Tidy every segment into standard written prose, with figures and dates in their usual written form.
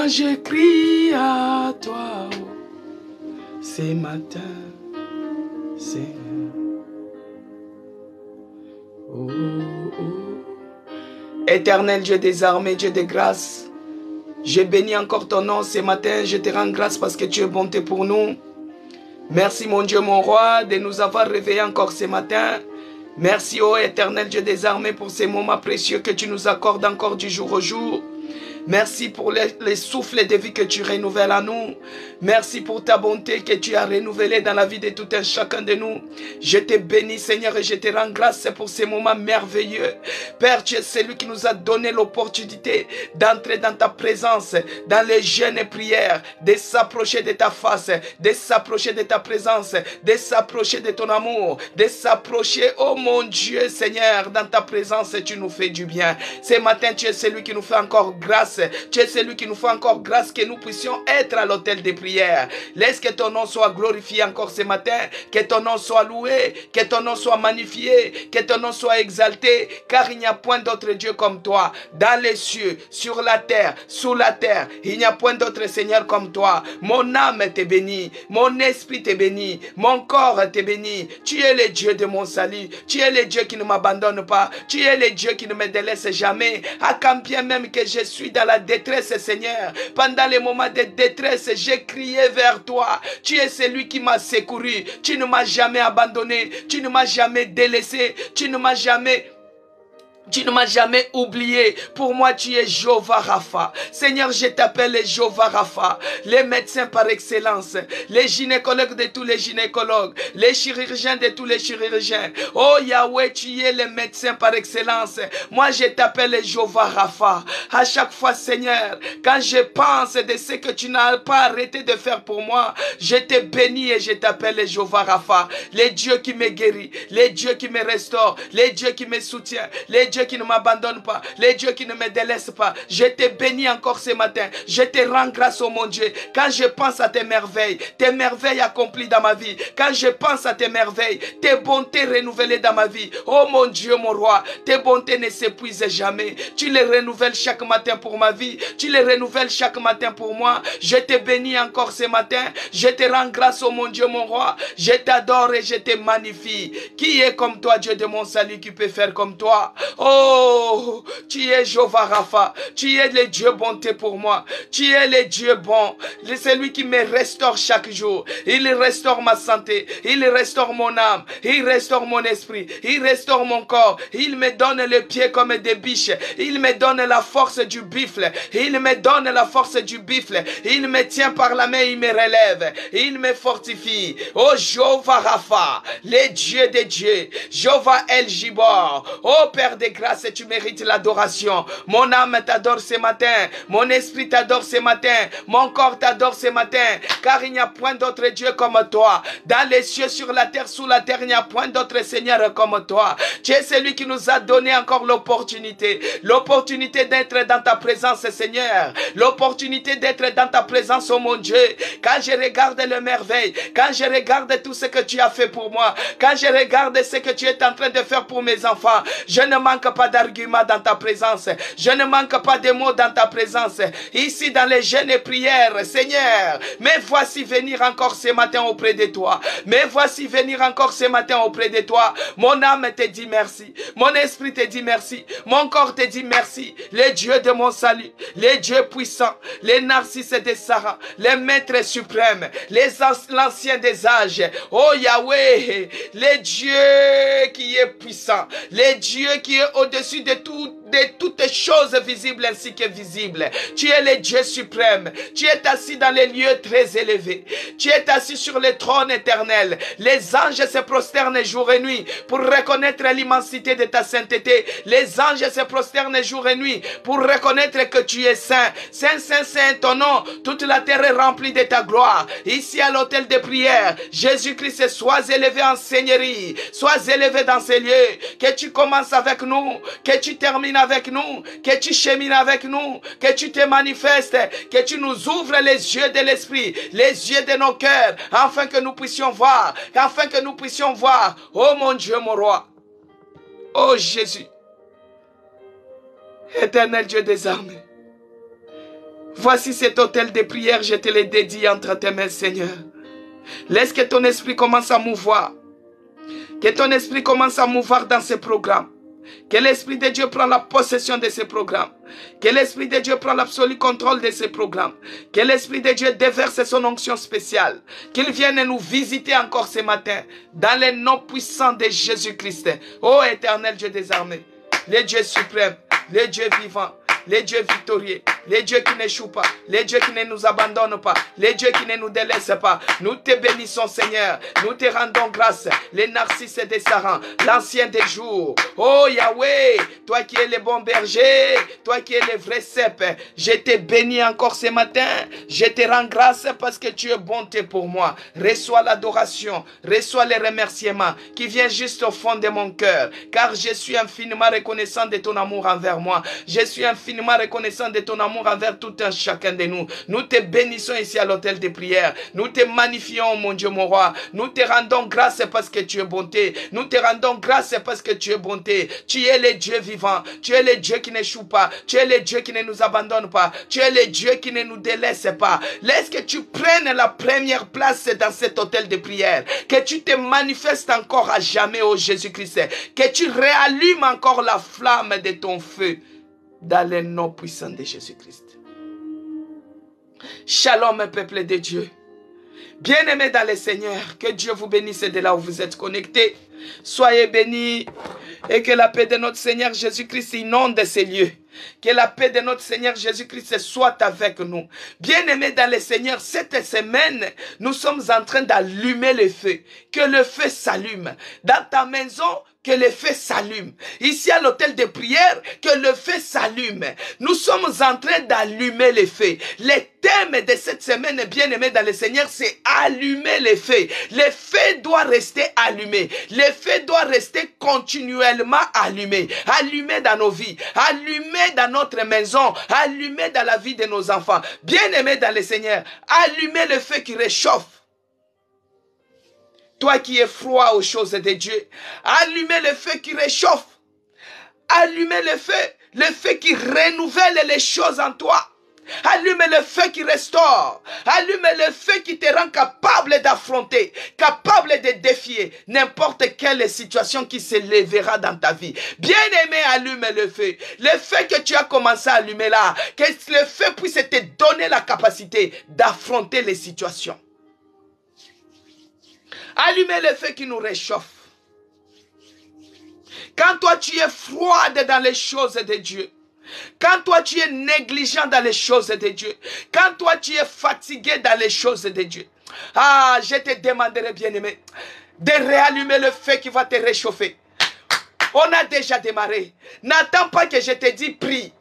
Quand je crie à toi, ce matin, Seigneur. Oh, oh. Éternel Dieu des armées, Dieu de grâce, je bénis encore ton nom ce matin. Je te rends grâce parce que tu es bonté pour nous. Merci mon Dieu, mon roi, de nous avoir réveillés encore ce matin. Merci, ô éternel Dieu des armées, pour ces moments précieux que tu nous accordes encore du jour au jour. Merci pour les souffles de vie que tu renouvelles à nous. Merci pour ta bonté que tu as renouvelée dans la vie de tout un chacun de nous. Je te bénis, Seigneur, et je te rends grâce pour ces moments merveilleux. Père, tu es celui qui nous a donné l'opportunité d'entrer dans ta présence, dans les jeûnes et prières, de s'approcher de ta face, de s'approcher de ta présence, de s'approcher de ton amour, de s'approcher, oh mon Dieu, Seigneur, dans ta présence, tu nous fais du bien. Ce matin, tu es celui qui nous fait encore grâce. Tu es celui qui nous fait encore grâce que nous puissions être à l'autel des prières. Laisse que ton nom soit glorifié encore ce matin, que ton nom soit loué, que ton nom soit magnifié, que ton nom soit exalté, car il n'y a point d'autre Dieu comme toi. Dans les cieux, sur la terre, sous la terre, il n'y a point d'autre Seigneur comme toi. Mon âme te bénit, mon esprit te bénit, mon corps te bénit. Tu es le Dieu de mon salut, tu es le Dieu qui ne m'abandonne pas, tu es le Dieu qui ne me délaisse jamais. À quand bien même que je suis dans la détresse, Seigneur, pendant les moments de détresse, j'ai crié vers toi. Tu es celui qui m'a secouru. Tu ne m'as jamais abandonné. Tu ne m'as jamais délaissé. Tu ne m'as jamais oublié. Pour moi, tu es Jéhovah Rapha. Seigneur, je t'appelle Jéhovah Rapha, les médecins par excellence, les gynécologues de tous les gynécologues, les chirurgiens de tous les chirurgiens. Oh Yahweh, tu es le médecin par excellence. Moi, je t'appelle Jéhovah Rapha. À chaque fois, Seigneur, quand je pense de ce que tu n'as pas arrêté de faire pour moi, je te bénis et je t'appelle Jéhovah Rapha, les dieux qui me guérit, les dieux qui me restaurent, les dieux qui me soutiennent, les dieux qui ne m'abandonnent pas, les dieux qui ne me délaissent pas. Je te bénis encore ce matin. Je te rends grâce, oh mon Dieu. Quand je pense à tes merveilles accomplies dans ma vie, quand je pense à tes merveilles, tes bontés renouvelées dans ma vie, oh mon Dieu, mon roi, tes bontés ne s'épuisent jamais. Tu les renouvelles chaque matin pour ma vie. Tu les renouvelles chaque matin pour moi. Je te bénis encore ce matin. Je te rends grâce, oh mon Dieu, mon roi. Je t'adore et je te magnifie. Qui est comme toi, Dieu de mon salut, qui peut faire comme toi? Oh, tu es Jéhovah Rapha. Tu es le Dieu bonté pour moi. Tu es le Dieu bon. C'est lui qui me restaure chaque jour. Il restaure ma santé. Il restaure mon âme. Il restaure mon esprit. Il restaure mon corps. Il me donne les pieds comme des biches. Il me donne la force du buffle. Il me donne la force du buffle. Il me tient par la main. Il me relève. Il me fortifie. Oh Jéhovah Rapha, le Dieu des dieux. Jéhovah El Gibor. Oh Père de grâce, tu mérites l'adoration. Mon âme t'adore ce matin. Mon esprit t'adore ce matin. Mon corps t'adore ce matin. Car il n'y a point d'autre Dieu comme toi. Dans les cieux, sur la terre, sous la terre, il n'y a point d'autre Seigneur comme toi. Tu es celui qui nous a donné encore l'opportunité. L'opportunité d'être dans ta présence, Seigneur. L'opportunité d'être dans ta présence, oh mon Dieu. Quand je regarde le merveille, quand je regarde tout ce que tu as fait pour moi, quand je regarde ce que tu es en train de faire pour mes enfants, je ne manque pas d'arguments dans ta présence. Je ne manque pas de mots dans ta présence. Ici dans les jeûnes et prières, Seigneur, mais voici venir encore ce matin auprès de toi. Mais voici venir encore ce matin auprès de toi. Mon âme te dit merci. Mon esprit te dit merci. Mon corps te dit merci. Les dieux de mon salut, les dieux puissants, les narcisses de Sarah, les maîtres suprêmes, l'ancien des âges. Oh Yahweh, les dieux qui est puissant, les dieux qui est au-dessus de toutes choses visibles ainsi qu'invisibles. Tu es le Dieu suprême. Tu es assis dans les lieux très élevés. Tu es assis sur le trône éternel. Les anges se prosternent jour et nuit pour reconnaître l'immensité de ta sainteté. Les anges se prosternent jour et nuit pour reconnaître que tu es saint. Saint, saint, saint ton nom. Toute la terre est remplie de ta gloire. Ici à l'autel de prière, Jésus-Christ, sois élevé en seigneurie. Sois élevé dans ces lieux. Que tu commences avec nous. Que tu termines avec nous, que tu chemines avec nous, que tu te manifestes, que tu nous ouvres les yeux de l'esprit, les yeux de nos cœurs, afin que nous puissions voir, oh mon Dieu, mon roi, oh Jésus, éternel Dieu des armées, Voici cet autel de prière, je te le dédie entre tes mains, Seigneur. Laisse que ton esprit commence à mouvoir. Que ton esprit commence à mouvoir dans ce programme. Que l'Esprit de Dieu prenne la possession de ce programme. Que l'Esprit de Dieu prenne l'absolu contrôle de ce programme. Que l'Esprit de Dieu déverse son onction spéciale. Qu'il vienne nous visiter encore ce matin. Dans le nom puissant de Jésus-Christ. Ô éternel Dieu des armées. Le Dieu suprême. Le Dieu vivant. Le Dieu victorieux, le Dieu qui n'échoue pas, le Dieu qui ne nous abandonne pas, le Dieu qui ne nous délaisse pas. Nous te bénissons, Seigneur. Nous te rendons grâce. Les narcisses des Sarans, l'ancien des jours. Oh Yahweh, toi qui es le bon berger, toi qui es le vrai cep, je te bénis encore ce matin. Je te rends grâce parce que tu es bonté pour moi. Reçois l'adoration, reçois les remerciements qui viennent juste au fond de mon cœur, car je suis infiniment reconnaissant de ton amour envers moi. Je suis infiniment reconnaissant de ton amour envers tout un chacun de nous. Nous te bénissons ici à l'autel de prière. Nous te magnifions, mon Dieu, mon roi. Nous te rendons grâce parce que tu es bonté. Nous te rendons grâce parce que tu es bonté. Tu es le Dieu vivant. Tu es le Dieu qui n'échoue pas. Tu es le Dieu qui ne nous abandonne pas. Tu es le Dieu qui ne nous délaisse pas. Laisse que tu prennes la première place dans cet autel de prière. Que tu te manifestes encore à jamais, ô Jésus-Christ. Que tu réallumes encore la flamme de ton feu. Dans le nom puissant de Jésus-Christ. Shalom, peuple de Dieu. Bien-aimés dans le Seigneur, que Dieu vous bénisse de là où vous êtes connectés. Soyez bénis et que la paix de notre Seigneur Jésus-Christ inonde ces lieux. Que la paix de notre Seigneur Jésus-Christ soit avec nous. Bien-aimés dans le Seigneur, cette semaine, nous sommes en train d'allumer le feu. Que le feu s'allume. Dans ta maison, que le feu s'allume. Ici à l'hôtel de prière, que le feu s'allume. Nous sommes en train d'allumer le feu. Le thème de cette semaine, bien-aimés dans le Seigneur, c'est allumer le feu. Le feu doit rester allumé. Le feu doit rester continuellement allumé. Allumé dans nos vies. Allumé dans notre maison. Allumé dans la vie de nos enfants. Bien-aimés dans le Seigneur, allumez le feu qui réchauffe. Toi qui es froid aux choses de Dieu, allumez le feu qui réchauffe. Allumez le feu qui renouvelle les choses en toi. Allumez le feu qui restaure. Allumez le feu qui te rend capable d'affronter, capable de défier n'importe quelle situation qui se lèvera dans ta vie. Bien-aimé, allume le feu. Le feu que tu as commencé à allumer là, que le feu puisse te donner la capacité d'affronter les situations. Allumez le feu qui nous réchauffe. Quand toi tu es froide dans les choses de Dieu, quand toi tu es négligent dans les choses de Dieu, quand toi tu es fatigué dans les choses de Dieu, je te demanderai, bien-aimé, de réallumer le feu qui va te réchauffer. On a déjà démarré. N'attends pas que je te dise prie.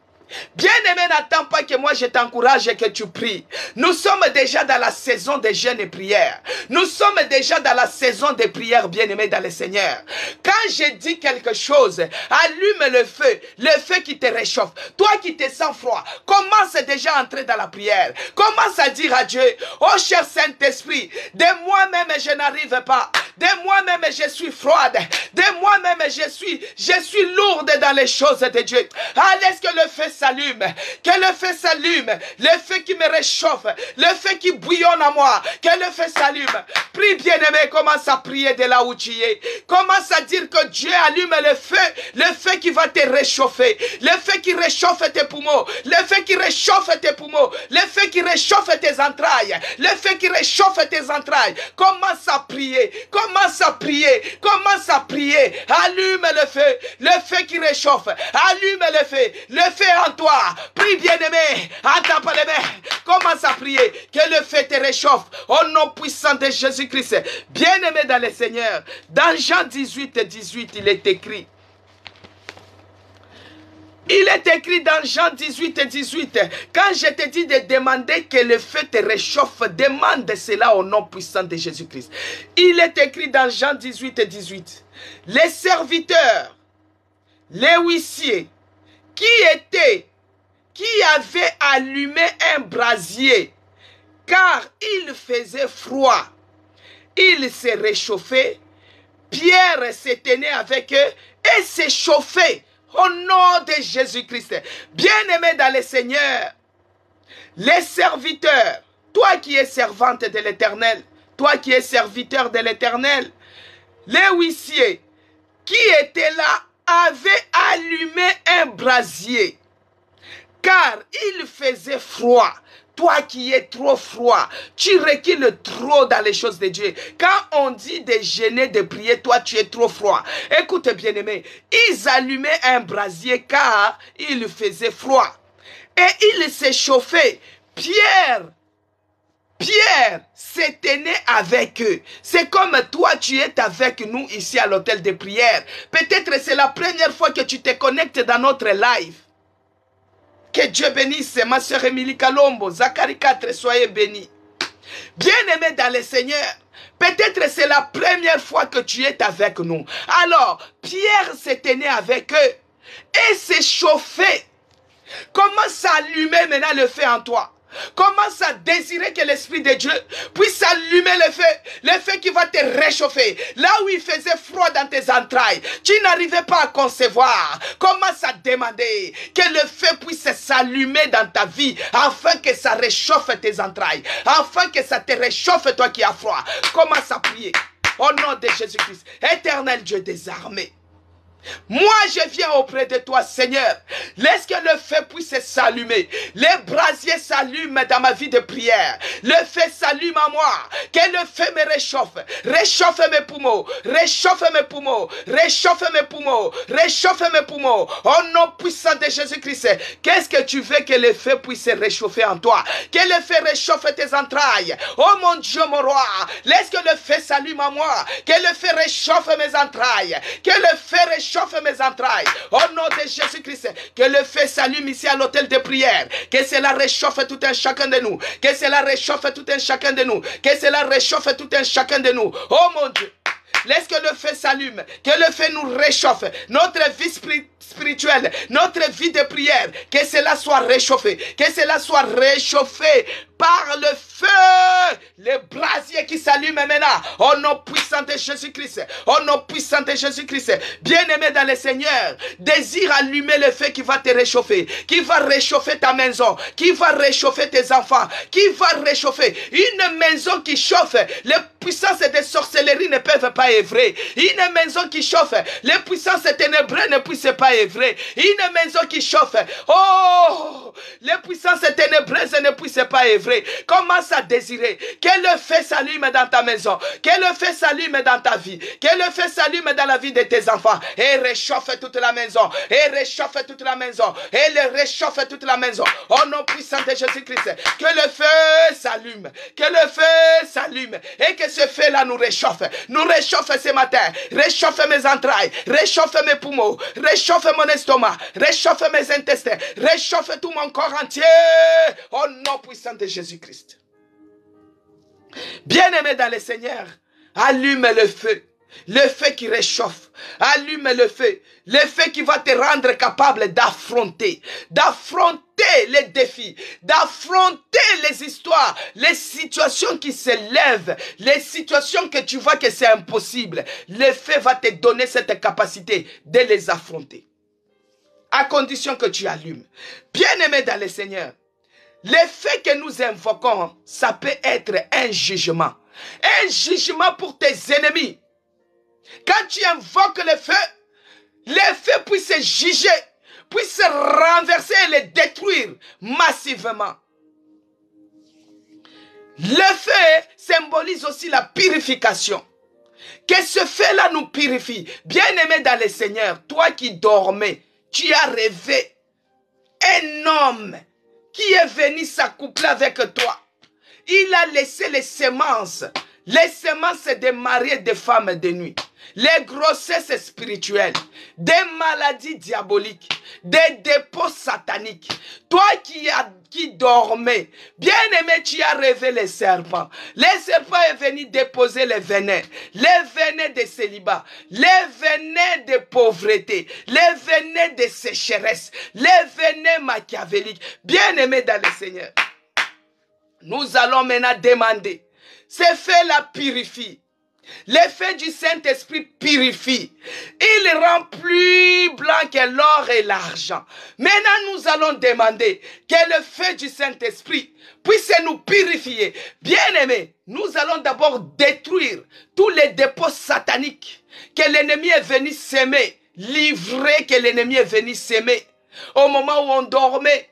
Bien-aimé, n'attends pas que moi je t'encourage et que tu pries. Nous sommes déjà dans la saison de jeûne et prière. Nous sommes déjà dans la saison de prière, bien-aimé dans le Seigneur. Quand je dis quelque chose, allume le feu qui te réchauffe. Toi qui te sens froid, commence déjà à entrer dans la prière. Commence à dire à Dieu, oh cher Saint-Esprit, de moi-même je n'arrive pas. De moi-même je suis froide. De moi-même je suis lourde dans les choses de Dieu. Laisse que le feu s'allume, que le feu s'allume, le feu qui me réchauffe, le feu qui bouillonne à moi, que le feu s'allume. Prie, bien-aimé, commence à prier de là où tu es. Commence à dire que Dieu allume le feu qui va te réchauffer, le feu qui réchauffe tes poumons, le feu qui réchauffe tes poumons, le feu qui réchauffe tes entrailles, le feu qui réchauffe tes entrailles. Commence à prier, commence à prier, commence à prier. Allume le feu qui réchauffe, allume le feu en toi. Prie, bien-aimé, attends pas les mains, commence à prier, que le feu te réchauffe au nom puissant de Jésus-Christ. Bien-aimé dans le Seigneur, dans Jean 18, il est écrit, dans Jean 18, quand je te dis de demander que le feu te réchauffe, demande cela au nom puissant de Jésus-Christ. Il est écrit dans Jean 18, les serviteurs, les huissiers, qui avait allumé un brasier, car il faisait froid, il se réchauffait, Pierre se tenait avec eux et se chauffait au nom de Jésus-Christ. Bien-aimés dans le Seigneur, Les serviteurs, toi qui es servante de l'Éternel, toi qui es serviteur de l'Éternel, les huissiers qui étaient là avaient allumé un brasier, car il faisait froid. Toi qui es trop froid, tu recules trop dans les choses de Dieu. Quand on dit de jeûner, de prier, toi tu es trop froid. Écoute bien aimé, ils allumaient un brasier car il faisait froid. Et il s'est chauffé. Pierre se tenait avec eux. C'est comme toi, tu es avec nous ici à l'hôtel de prière. Peut-être c'est la première fois que tu te connectes dans notre live. Que Dieu bénisse ma soeur Émilie Kalombo, Zacharie 4, soyez bénis. Bien-aimé dans le Seigneur, peut-être c'est la première fois que tu es avec nous. Alors, Pierre se tenait avec eux et s'est chauffé. Commence à allumer maintenant le feu en toi. Commence à désirer que l'Esprit de Dieu puisse allumer le feu qui va te réchauffer. Là où il faisait froid dans tes entrailles, tu n'arrivais pas à concevoir. Commence à demander que le feu puisse s'allumer dans ta vie afin que ça réchauffe tes entrailles, afin que ça te réchauffe toi qui as froid. Commence à prier au nom de Jésus-Christ, éternel Dieu des armées. Moi, je viens auprès de toi, Seigneur. Laisse que le feu puisse s'allumer. Les brasiers s'allument dans ma vie de prière. Le feu s'allume en moi. Que le feu me réchauffe. Réchauffe mes poumons. Réchauffe mes poumons. Réchauffe mes poumons. Réchauffe mes poumons. Au nom puissant de Jésus-Christ. Qu'est-ce que tu veux que le feu puisse réchauffer en toi? Que le feu réchauffe tes entrailles. Oh mon Dieu, mon roi. Laisse que le feu s'allume en moi. Que le feu réchauffe mes entrailles. Que le feu réchauffe mes entrailles. Au nom de Jésus-Christ, que le feu s'allume ici à l'hôtel de prière. Que cela réchauffe tout un chacun de nous. Que cela réchauffe tout un chacun de nous. Que cela réchauffe tout un chacun de nous. Oh mon Dieu. Laisse que le feu s'allume, que le feu nous réchauffe, notre vie spirituelle, notre vie de prière, que cela soit réchauffé, que cela soit réchauffé par le feu, le brasier qui s'allume maintenant, au nom puissant de Jésus-Christ, au nom puissant de Jésus-Christ, bien-aimé dans le Seigneur, désire allumer le feu qui va te réchauffer, qui va réchauffer ta maison, qui va réchauffer tes enfants, qui va réchauffer une maison qui chauffe. Les puissances de sorcellerie ne peuvent pas œuvrer. Une maison qui chauffe, les puissances ténébreuses ne puissent pas œuvrer. Une maison qui chauffe, oh, les puissances ténébreuses ne puissent pas œuvrer. Commence à désirer que le feu s'allume dans ta maison, que le feu s'allume dans ta vie, que le feu s'allume dans la vie de tes enfants et réchauffe toute la maison, et réchauffe toute la maison, et le réchauffe toute la maison. Au nom puissant de Jésus-Christ, que le feu s'allume, que le feu s'allume et que ce feu-là nous réchauffe ce matin, réchauffe mes entrailles, réchauffe mes poumons, réchauffe mon estomac, réchauffe mes intestins, réchauffe tout mon corps entier, au nom puissant de Jésus-Christ. Bien-aimé dans le Seigneur, allume le feu qui réchauffe, allume le feu qui va te rendre capable d'affronter les défis, d'affronter les histoires, les situations qui se lèvent, les situations que tu vois que c'est impossible. Le feu va te donner cette capacité de les affronter, à condition que tu allumes. Bien-aimé dans le Seigneur, le feu que nous invoquons, ça peut être un jugement pour tes ennemis. Quand tu invoques le feu puisse juger, puisse renverser et les détruire massivement. Le feu symbolise aussi la purification. Que ce feu-là nous purifie. Bien-aimé dans le Seigneur, toi qui dormais, tu as rêvé un homme qui est venu s'accoupler avec toi. Il a laissé les semences des maris et des femmes de nuit, les grossesses spirituelles, des maladies diaboliques, des dépôts sataniques. Toi qui dormais, bien-aimé, tu as rêvé les serpents. Les serpents est venu déposer les venins de célibat, les venins de pauvreté, les venins de sécheresse, les venins machiavéliques. Bien-aimé dans le Seigneur, nous allons maintenant demander, ce feu la purifie. L'effet du Saint-Esprit purifie. Il rend plus blanc que l'or et l'argent. Maintenant, nous allons demander que le feu du Saint-Esprit puisse nous purifier. Bien-aimés, nous allons d'abord détruire tous les dépôts sataniques que l'ennemi est venu s'aimer, livrer que l'ennemi est venu s'aimer. Au moment où on dormait,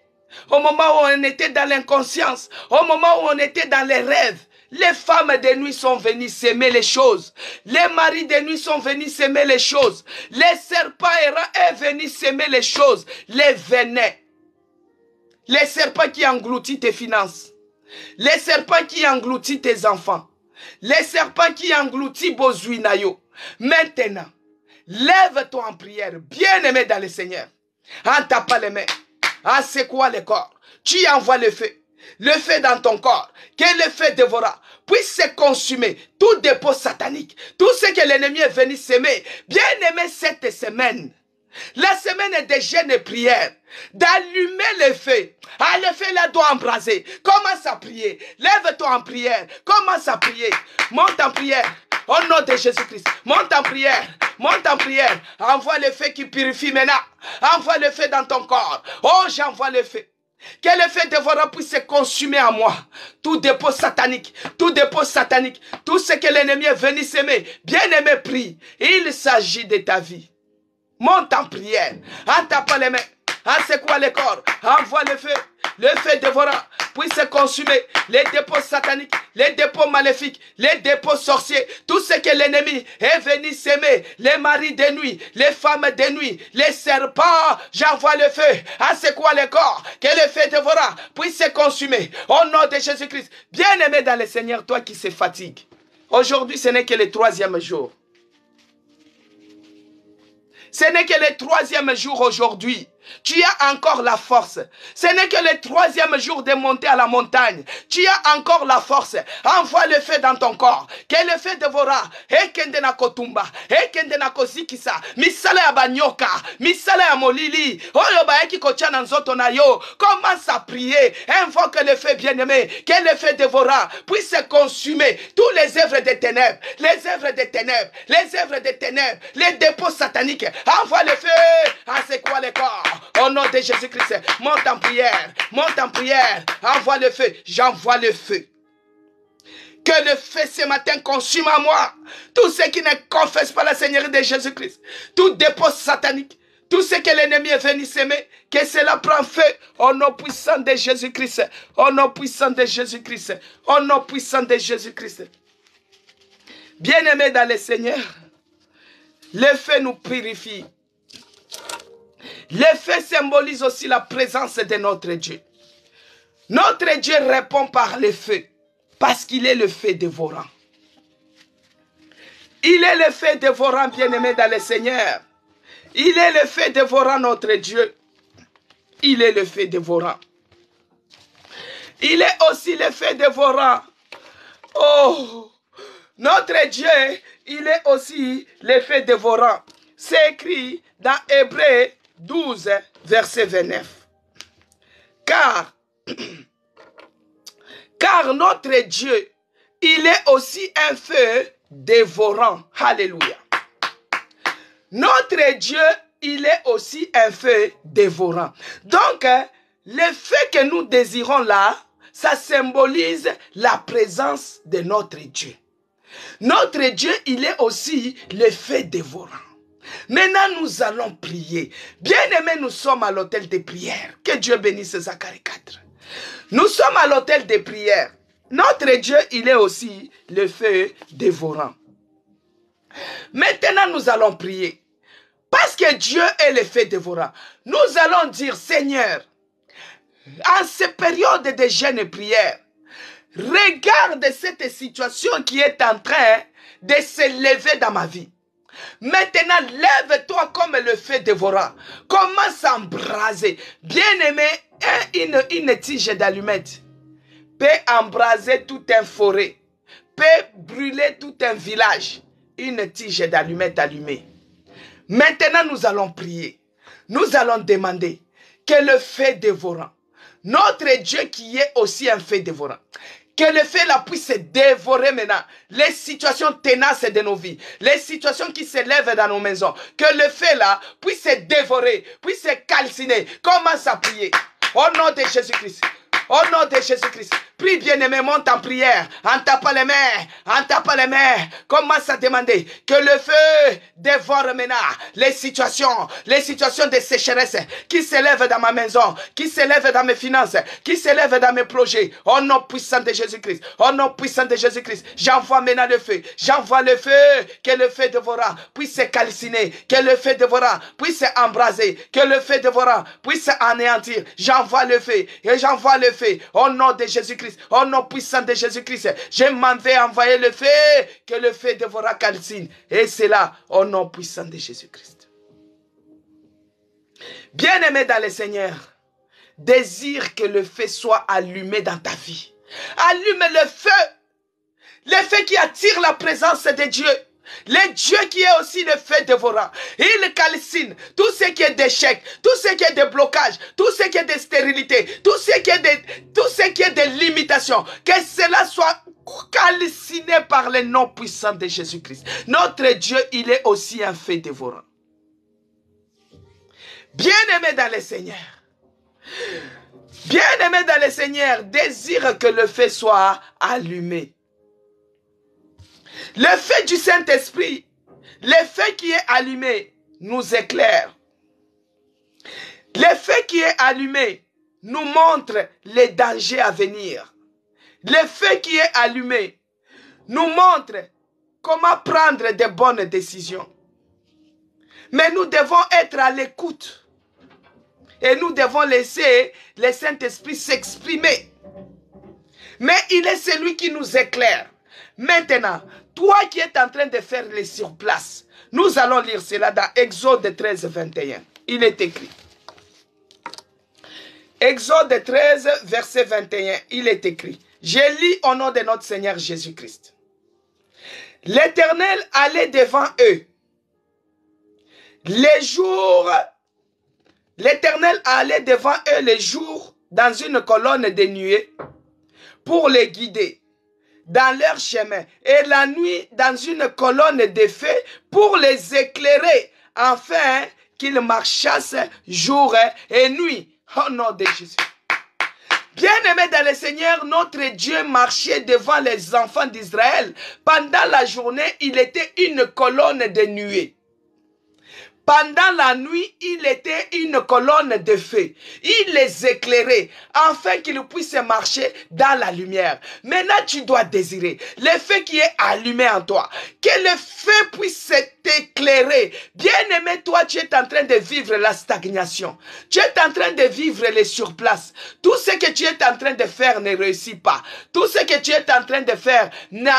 au moment où on était dans l'inconscience, au moment où on était dans les rêves, les femmes de nuit sont venues s'aimer les choses. Les maris de nuit sont venus s'aimer les choses. Les serpents errants sont venus s'aimer les choses. Les venins. Les serpents qui engloutissent tes finances. Les serpents qui engloutissent tes enfants. Les serpents qui engloutissent Bozuinayo. Maintenant, lève-toi en prière, bien-aimé dans le Seigneur. En tapant les mains, en secouant le corps, tu envoies le feu dans ton corps, que le feu dévora, puisse se consumer tout dépôt satanique, tout ce que l'ennemi est venu s'aimer. Bien-aimé, cette semaine, la semaine des jeûnes et prières, d'allumer le feu. Ah, le feu là doit embraser. Commence à prier. Lève-toi en prière. Commence à prier. Monte en prière. Au nom de Jésus-Christ. Monte en prière. Monte en prière. Envoie le feu qui purifie maintenant. Envoie le feu dans ton corps. Oh, j'envoie le feu. Que le feu dévorant puisse se consumer en moi. Tout dépôt satanique, tout dépôt satanique, tout ce que l'ennemi est venu s'aimer. Bien-aimé, prie. Il s'agit de ta vie. Monte en prière, en tapant les mains, en secouant le corps, envoie le feu dévorant, puisse se consumer les dépôts sataniques, les dépôts maléfiques, les dépôts sorciers, tout ce que l'ennemi est venu s'aimer, les maris de nuit, les femmes de nuit, les serpents, j'envoie le feu, en secouant le corps, que le feu dévorant puisse se consumer, au nom de Jésus-Christ. Bien-aimé dans le Seigneur, toi qui se fatigue, aujourd'hui ce n'est que le 3e jour. Ce n'est que le 3e jour aujourd'hui. Tu as encore la force. Ce n'est que le 3e jour de monter à la montagne. Tu as encore la force. Envoie le feu dans ton corps. Que le feu dévora. Ekende na kotumba. Ekende na kozikisa. Misala ya banyoka. Misala ya molili. Oyo ba eki kochana nzoto na yo. Commence à prier. Invoque le feu bien-aimé. Que le feu dévora puisse consumer tous les œuvres des ténèbres. Les œuvres des ténèbres. Les œuvres des ténèbres. Les dépôts sataniques. Envoie le feu. Ah, c'est quoi le corps? Au nom de Jésus-Christ, monte en prière, envoie le feu, j'envoie le feu. Que le feu ce matin consume en moi tous ceux qui ne confessent pas la Seigneurie de Jésus-Christ, tout dépôt satanique, tout ce que l'ennemi est venu s'aimer, que cela prend feu au nom puissant de Jésus-Christ, au nom puissant de Jésus-Christ, au nom puissant de Jésus-Christ. Bien-aimés dans le Seigneur, le feu nous purifie. Le feu symbolise aussi la présence de notre Dieu. Notre Dieu répond par le feu, parce qu'il est le feu dévorant. Il est le feu dévorant, bien-aimé dans le Seigneur. Il est le feu dévorant, notre Dieu. Il est le feu dévorant. Il est aussi le feu dévorant. Oh, notre Dieu, il est aussi le feu dévorant. C'est écrit dans Hébreux 12, verset 29. Car notre Dieu, il est aussi un feu dévorant. Alléluia. Notre Dieu, il est aussi un feu dévorant. Donc, le feu que nous désirons là, ça symbolise la présence de notre Dieu. Notre Dieu, il est aussi le feu dévorant. Maintenant, nous allons prier. Bien-aimés, nous sommes à l'hôtel de prière. Que Dieu bénisse Zacharie 4. Nous sommes à l'hôtel de prière. Notre Dieu, il est aussi le feu dévorant. Maintenant, nous allons prier. Parce que Dieu est le feu dévorant. Nous allons dire, Seigneur, en cette période de jeûne et prière, regarde cette situation qui est en train de se lever dans ma vie. Maintenant, lève-toi comme le feu dévorant. Commence à embraser. Bien-aimé, une tige d'allumette peut embraser toute une forêt, peut brûler tout un village. Une tige d'allumette allumée. Maintenant, nous allons prier. Nous allons demander que le feu dévorant, notre Dieu qui est aussi un feu dévorant, Que le feu là puisse dévorer maintenant les situations tenaces de nos vies, les situations qui s'élèvent dans nos maisons. Que le feu là puisse dévorer, puisse calciner. Commence à prier. Au nom de Jésus-Christ. Au nom de Jésus-Christ. Prie bien-aimé, monte en prière. En tapant les mains. En tapant les mains. Commence à demander que le feu dévore maintenant les situations de sécheresse qui s'élèvent dans ma maison, qui s'élèvent dans mes finances, qui s'élèvent dans mes projets. Au nom puissant de Jésus-Christ. Au nom puissant de Jésus-Christ. J'envoie maintenant le feu. J'envoie le feu. Que le feu dévorant puisse calciner. Que le feu dévorant puisse embraser. Que le feu dévorant puisse anéantir. J'envoie le feu. Et j'envoie le feu. Au nom de Jésus-Christ. Au nom puissant de Jésus-Christ, je m'en vais envoyer le feu, que le feu dévora calcine. Et c'est là, au nom puissant de Jésus-Christ. Bien-aimé dans le Seigneur, désire que le feu soit allumé dans ta vie. Allume le feu qui attire la présence de Dieu. Le Dieu qui est aussi le feu dévorant. Il calcine tout ce qui est d'échec, tout ce qui est de blocage, tout ce qui est de stérilité, tout ce qui est de limitation. Que cela soit calciné par le nom puissant de Jésus-Christ. Notre Dieu, il est aussi un feu dévorant. Bien-aimé dans le Seigneur. Bien-aimé dans le Seigneur, désire que le feu soit allumé. Le feu du Saint-Esprit, le feu qui est allumé, nous éclaire. Le feu qui est allumé nous montre les dangers à venir. Le feu qui est allumé nous montre comment prendre de bonnes décisions. Mais nous devons être à l'écoute. Et nous devons laisser le Saint-Esprit s'exprimer. Mais il est celui qui nous éclaire. Maintenant, toi qui es en train de faire les surplaces, nous allons lire cela dans Exode 13, 21. Il est écrit. Exode 13, verset 21, il est écrit. Je lis au nom de notre Seigneur Jésus-Christ. L'Éternel allait devant eux. L'Éternel allait devant eux les jours dans une colonne de nuée pour les guider dans leur chemin, et la nuit dans une colonne de feu pour les éclairer, afin qu'ils marchassent jour et nuit. Au nom de Jésus. Bien-aimés dans le Seigneur, notre Dieu marchait devant les enfants d'Israël. Pendant la journée, il était une colonne de nuée. Pendant la nuit, il était une colonne de feu. Il les éclairait afin qu'ils puissent marcher dans la lumière. Maintenant, tu dois désirer le feu qui est allumé en toi. Que le feu puisse t'éclairer. Bien-aimé, toi, tu es en train de vivre la stagnation. Tu es en train de vivre les surplaces. Tout ce que tu es en train de faire ne réussit pas. Tout ce que tu es en train de faire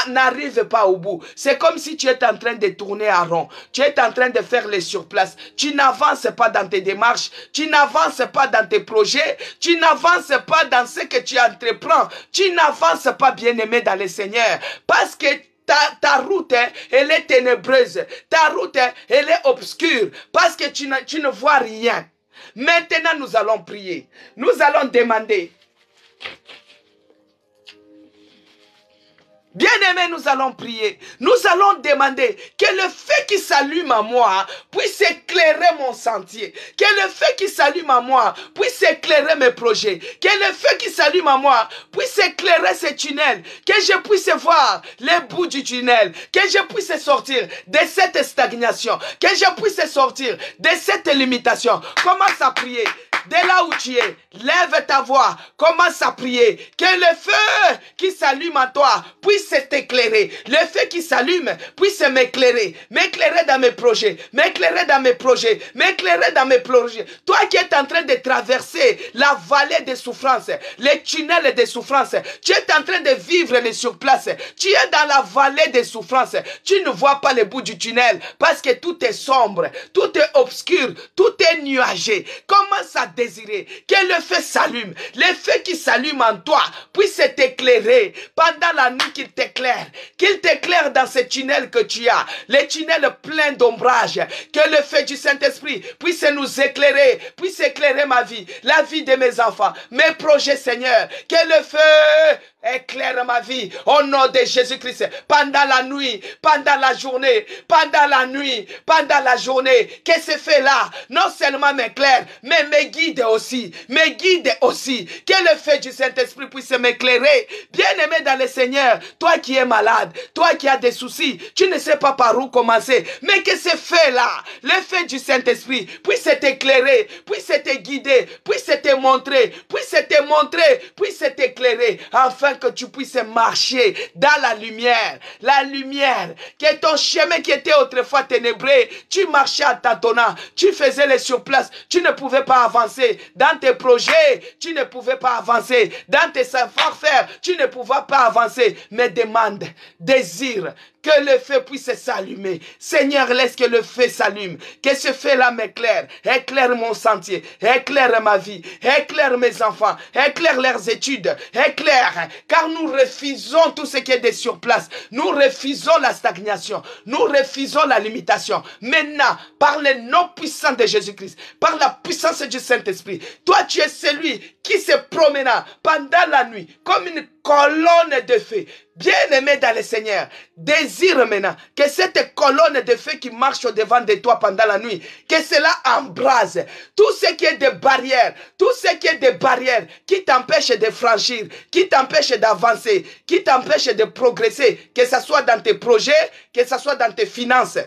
n'arrive pas au bout. C'est comme si tu es en train de tourner à rond. Tu es en train de faire les surplaces. Tu n'avances pas dans tes démarches, tu n'avances pas dans tes projets, tu n'avances pas dans ce que tu entreprends, tu n'avances pas, bien-aimé dans le Seigneur, parce que ta route, elle est ténébreuse, ta route, elle est obscure, parce que tu ne vois rien. Maintenant, nous allons prier, nous allons demander. Bien-aimés, nous allons prier. Nous allons demander que le feu qui s'allume en moi puisse éclairer mon sentier. Que le feu qui s'allume en moi puisse éclairer mes projets. Que le feu qui s'allume en moi puisse éclairer ce tunnel. Que je puisse voir les bouts du tunnel. Que je puisse sortir de cette stagnation. Que je puisse sortir de cette limitation. Commence à prier. Dès là où tu es, lève ta voix, commence à prier. Que le feu qui s'allume en toi puisse t'éclairer. Le feu qui s'allume puisse m'éclairer. M'éclairer dans mes projets. M'éclairer dans mes projets. M'éclairer dans mes projets. Toi qui es en train de traverser la vallée des souffrances, les tunnels des souffrances. Tu es en train de vivre les surplaces. Tu es dans la vallée des souffrances. Tu ne vois pas le bout du tunnel parce que tout est sombre, tout est obscur, tout est nuagé. Commence à désirer que le feu s'allume. Le feu qui s'allume en toi puisse t'éclairer pendant la nuit, qu'il t'éclaire dans ce tunnel que tu as, les tunnels pleins d'ombrage. Que le feu du Saint-Esprit puisse nous éclairer, puisse éclairer ma vie, la vie de mes enfants, mes projets, Seigneur. Que le feu éclaire ma vie au nom de Jésus-Christ. Pendant la nuit, pendant la journée, pendant la nuit, pendant la journée, que ce fait-là, non seulement m'éclaire, mais me guide aussi, que le feu du Saint-Esprit puisse m'éclairer. Bien-aimé dans le Seigneur, toi qui es malade, toi qui as des soucis, tu ne sais pas par où commencer, mais que ce feu-là, le feu du Saint-Esprit, puisse t'éclairer, puisse te guider, puisse te montrer, puisse t'éclairer, afin que tu puisses marcher dans la lumière, que ton chemin qui était autrefois ténébreux, tu marchais en tâtonnant, tu faisais les surplaces, tu ne pouvais pas avancer dans tes projets, tu ne pouvais pas avancer dans tes savoir-faire, tu ne pouvais pas avancer, mais demande, désire que le feu puisse s'allumer. Seigneur, laisse que le feu s'allume, que ce feu-là m'éclaire, éclaire mon sentier, éclaire ma vie, éclaire mes enfants, éclaire leurs études, éclaire, car nous refusons tout ce qui est de surplace, nous refusons la stagnation, nous refusons la limitation. Maintenant, par le nom puissant de Jésus-Christ, par la puissance du Saint-Esprit, toi tu es celui qui se promena pendant la nuit comme une colonne de feu. Bien-aimé dans le Seigneur, désire maintenant que cette colonne de feu qui marche au devant de toi pendant la nuit, que cela embrase tout ce qui est des barrières, qui t'empêchent de franchir, qui t'empêchent d'avancer, qui t'empêchent de progresser, que ce soit dans tes projets, que ce soit dans tes finances.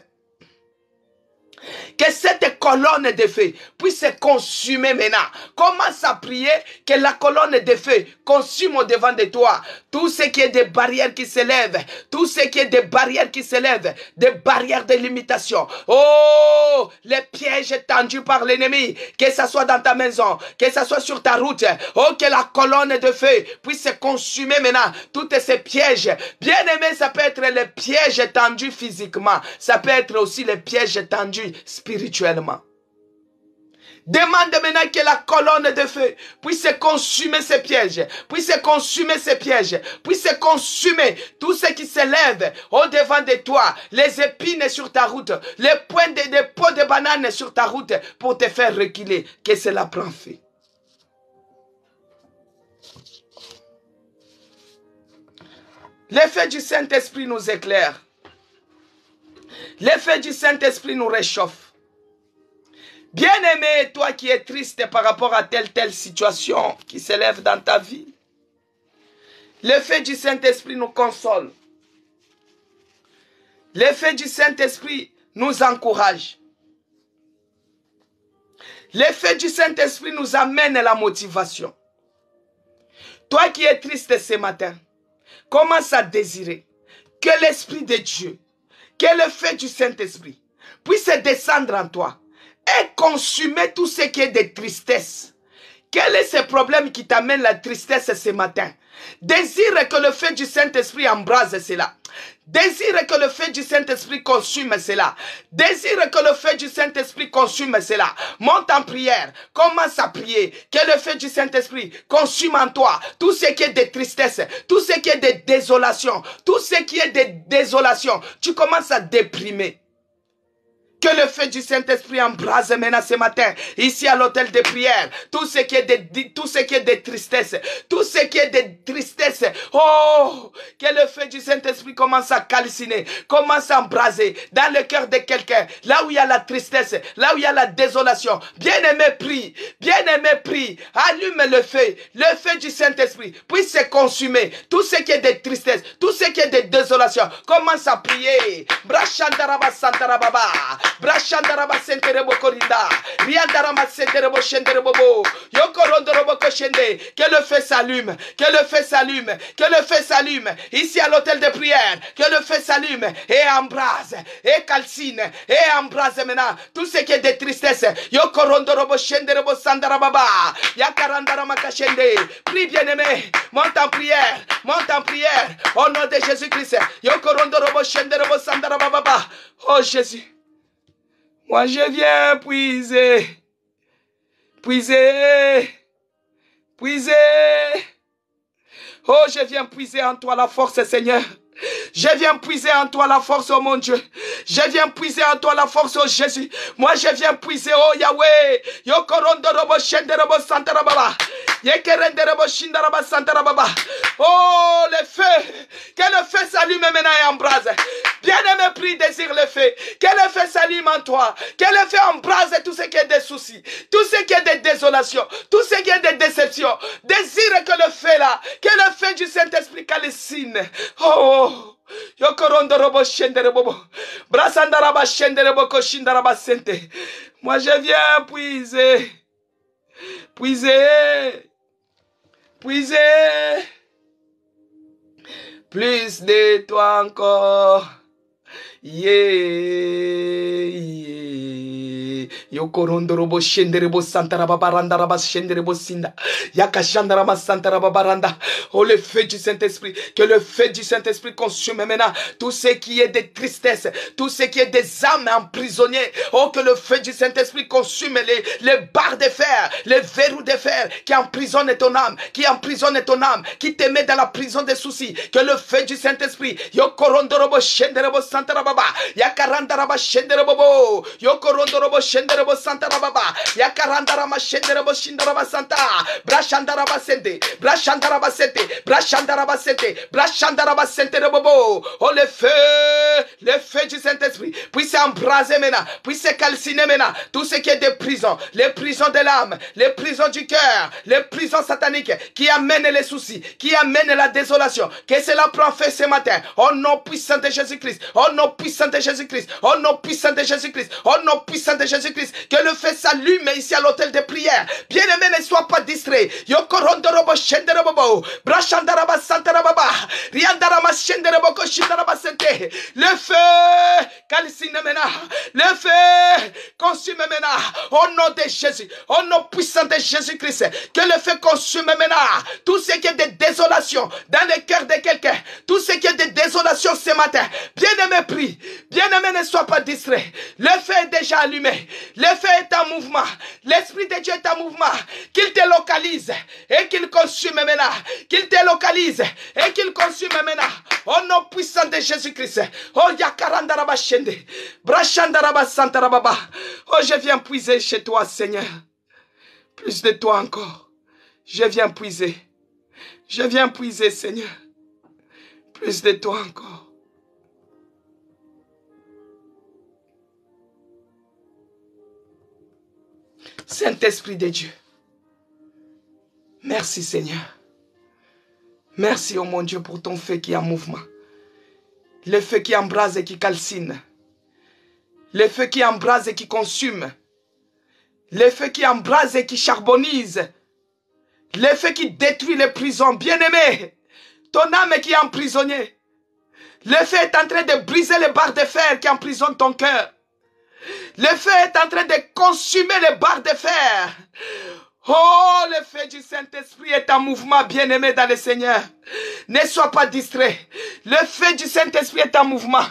Que cette colonne de feu puisse consumer maintenant. Commence à prier que la colonne de feu consume au devant de toi tout ce qui est des barrières qui s'élèvent, tout ce qui est des barrières qui s'élèvent, des barrières de limitation. Oh, les pièges tendus par l'ennemi, que ce soit dans ta maison, que ce soit sur ta route. Oh, que la colonne de feu puisse consumer maintenant tous ces pièges. Bien aimé, ça peut être les pièges tendus physiquement, ça peut être aussi les pièges tendus spirituellement. Demande maintenant que la colonne de feu puisse consumer ces pièges, puisse consumer tout ce qui s'élève au devant de toi, les épines sur ta route, les points des pots de bananes sur ta route pour te faire reculer, que cela prend feu. L'effet du Saint-Esprit nous éclaire. L'effet du Saint-Esprit nous réchauffe. Bien-aimé, toi qui es triste par rapport à telle situation qui s'élève dans ta vie, l'effet du Saint-Esprit nous console. L'effet du Saint-Esprit nous encourage. L'effet du Saint-Esprit nous amène à la motivation. Toi qui es triste ce matin, commence à désirer que l'Esprit de Dieu, que l'effet du Saint-Esprit puisse descendre en toi et consumer tout ce qui est de tristesse. Quel est ce problème qui t'amène la tristesse ce matin? Désire que le feu du Saint-Esprit embrase cela. Désire que le feu du Saint-Esprit consume cela. Désire que le feu du Saint-Esprit consume cela. Monte en prière. Commence à prier. Que le feu du Saint-Esprit consume en toi tout ce qui est de tristesse, tout ce qui est de désolation, tout ce qui est de désolation. Tu commences à déprimer. Que le feu du Saint-Esprit embrase maintenant ce matin, ici à l'hôtel de prière, tout ce qui est de tristesse, tout ce qui est de tristesse, oh, que le feu du Saint-Esprit commence à calciner, commence à embraser dans le cœur de quelqu'un, là où il y a la tristesse, là où il y a la désolation. Bien-aimé, prie, allume le feu du Saint-Esprit, puisse se consumer, tout ce qui est de tristesse, tout ce qui est de désolation. Commence à prier. Brashandaraba Santarababa. Brashandaraba senterebo korinda. Riandarama senterebo shenderebo. Yokorondorobo koshende. Que le feu s'allume. Que le feu s'allume. Que le feu s'allume. Ici à l'hôtel de prière. Que le feu s'allume. Et embrase. Et calcine. Et embrase maintenant. Tout ce qui est de tristesse. Yokorondorobo shenderebo sandarababa. Yakarandarama kashende. Prie bien-aimé. Monte en prière. Monte en prière. Au nom de Jésus-Christ. Yokorondorobo shenderebo sandarababa. Oh Jésus. Moi je viens puiser. Oh, je viens puiser en toi la force, Seigneur. Je viens puiser en toi la force, oh mon Dieu. Je viens puiser en toi la force, oh Jésus. Moi je viens puiser, oh Yahweh. Yokorondorobo shenderobo santarababa. Yekerenderobo shindaraba santarababa. Oh, Que le feu s'allume maintenant et embrase. Bien-aimé, prie, désire le feu. Que le feu s'allume en toi. Que le feu embrase tout ce qui est des soucis, tout ce qui est des désolations, tout ce qui est des déceptions. Désire que le feu là, que le feu du Saint-Esprit calcine. Oh, Yokorondorobo shenderebobo. Brasandaraba shenderebo koshindaraba sente. Moi je viens puiser. Puiser. Puiser. Plus de toi encore. Yokorondorobo shenderebo santaraba barandaraba shenderebo sinda. Yakashandaraba santaraba baranda. Oh, le feu du Saint-Esprit. Que le feu du Saint-Esprit consume maintenant tout ce qui est des tristesses, tout ce qui est des âmes emprisonnées. Oh, que le feu du Saint-Esprit consume les barres de fer, les verrous de fer qui emprisonnent ton âme, qui emprisonnent ton âme, qui te met dans la prison des soucis. Que le feu du Saint-Esprit, Yokorondorobo shenderebo santaraba, Yakarandaraba shenderebo, Yokorondorobo shenderebo santaraba, Yakarandarama shenderebo shindaraba santa, Brashandaraba sente, Brashandaraba sente, Brashandaraba sente, Brashandaraba sente rebobo. Oh, le feu du Saint-Esprit puisse embraser maintenant, puisse calciner maintenant tout ce qui est des prisons, les prisons de l'âme, les prisons du cœur, les prisons sataniques qui amènent les soucis, qui amènent la désolation. Que cela prend fait ce matin, au nom puissant de Jésus-Christ, au nom puissant de Jésus-Christ, au nom puissant de Jésus-Christ, au nom puissant de Jésus-Christ. Que le feu s'allume ici à l'hôtel de prière. Bien-aimé, ne sois pas distrait. Yokorondorobo shenderebobo, Brashandaraba santarababa, Riandarama shenderebo koshindaraba sente. Le feu calcine maintenant, le feu consume maintenant, au nom de Jésus, au nom puissant de Jésus-Christ. Que le feu consume maintenant tout ce qui est de désolation dans le cœur de quelqu'un, tout ce qui est de désolation ce matin. Bien-aimé, prie. Bien-aimé, ne sois pas distrait. Le feu est déjà allumé. Le feu est en mouvement. L'Esprit de Dieu est en mouvement. Qu'il te localise et qu'il consume maintenant. Qu'il te localise et qu'il consume maintenant. Au nom puissant de Jésus-Christ. Oh, Yakarandaraba shende. Brashandaraba santarababa. Oh, je viens puiser chez toi, Seigneur. Plus de toi encore. Je viens puiser. Je viens puiser, Seigneur. Plus de toi encore. Saint-Esprit de Dieu. Merci, Seigneur. Merci, oh mon Dieu, pour ton feu qui est en mouvement. Le feu qui embrase et qui calcine. Le feu qui embrase et qui consume. Le feu qui embrase et qui charbonnise. Le feu qui détruit les prisons. Bien-aimé, ton âme qui est emprisonnée. Le feu est en train de briser les barres de fer qui emprisonnent ton cœur. Le feu est en train de consumer les barres de fer. Oh, le feu du Saint-Esprit est en mouvement, bien-aimé dans le Seigneur. Ne sois pas distrait. Le feu du Saint-Esprit est en mouvement.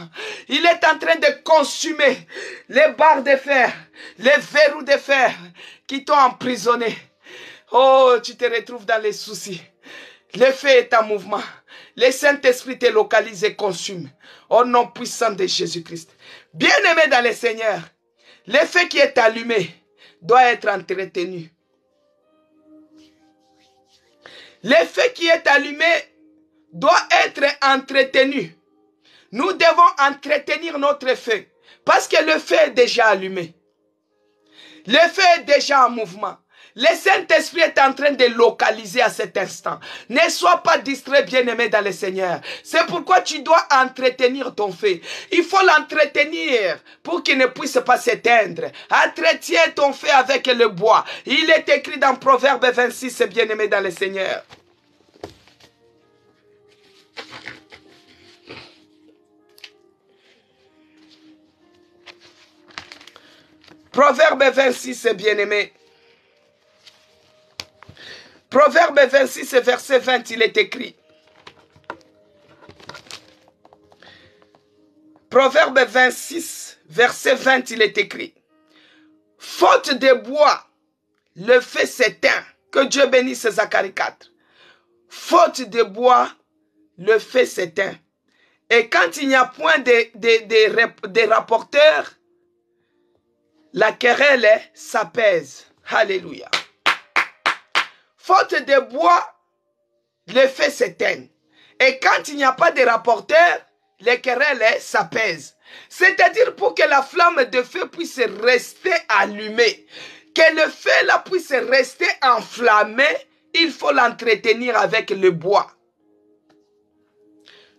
Il est en train de consumer les barres de fer, les verrous de fer qui t'ont emprisonné. Oh, tu te retrouves dans les soucis. Le feu est en mouvement. Le Saint-Esprit te localise et consume. Au nom puissant de Jésus-Christ. Bien-aimé dans le Seigneur, le feu qui est allumé doit être entretenu. Le feu qui est allumé doit être entretenu. Nous devons entretenir notre feu. Parce que le feu est déjà allumé. Le feu est déjà en mouvement. Le Saint-Esprit est en train de localiser à cet instant. Ne sois pas distrait, bien-aimé dans le Seigneur. C'est pourquoi tu dois entretenir ton feu. Il faut l'entretenir pour qu'il ne puisse pas s'éteindre. Entretiens ton feu avec le bois. Il est écrit dans Proverbe 26, bien-aimé dans le Seigneur. Proverbe 26, bien-aimé. Proverbe 26, verset 20, il est écrit. Proverbe 26, verset 20, il est écrit. Faute de bois, le feu s'éteint. Que Dieu bénisse Zacharie 4. Faute de bois, le feu s'éteint. Et quand il n'y a point de rapporteurs, la querelle s'apaise. Alléluia. Faute de bois, le feu s'éteint. Et quand il n'y a pas de rapporteur, les querelles s'apaisent. C'est-à-dire pour que la flamme de feu puisse rester allumée, que le feu là puisse rester enflammé, il faut l'entretenir avec le bois.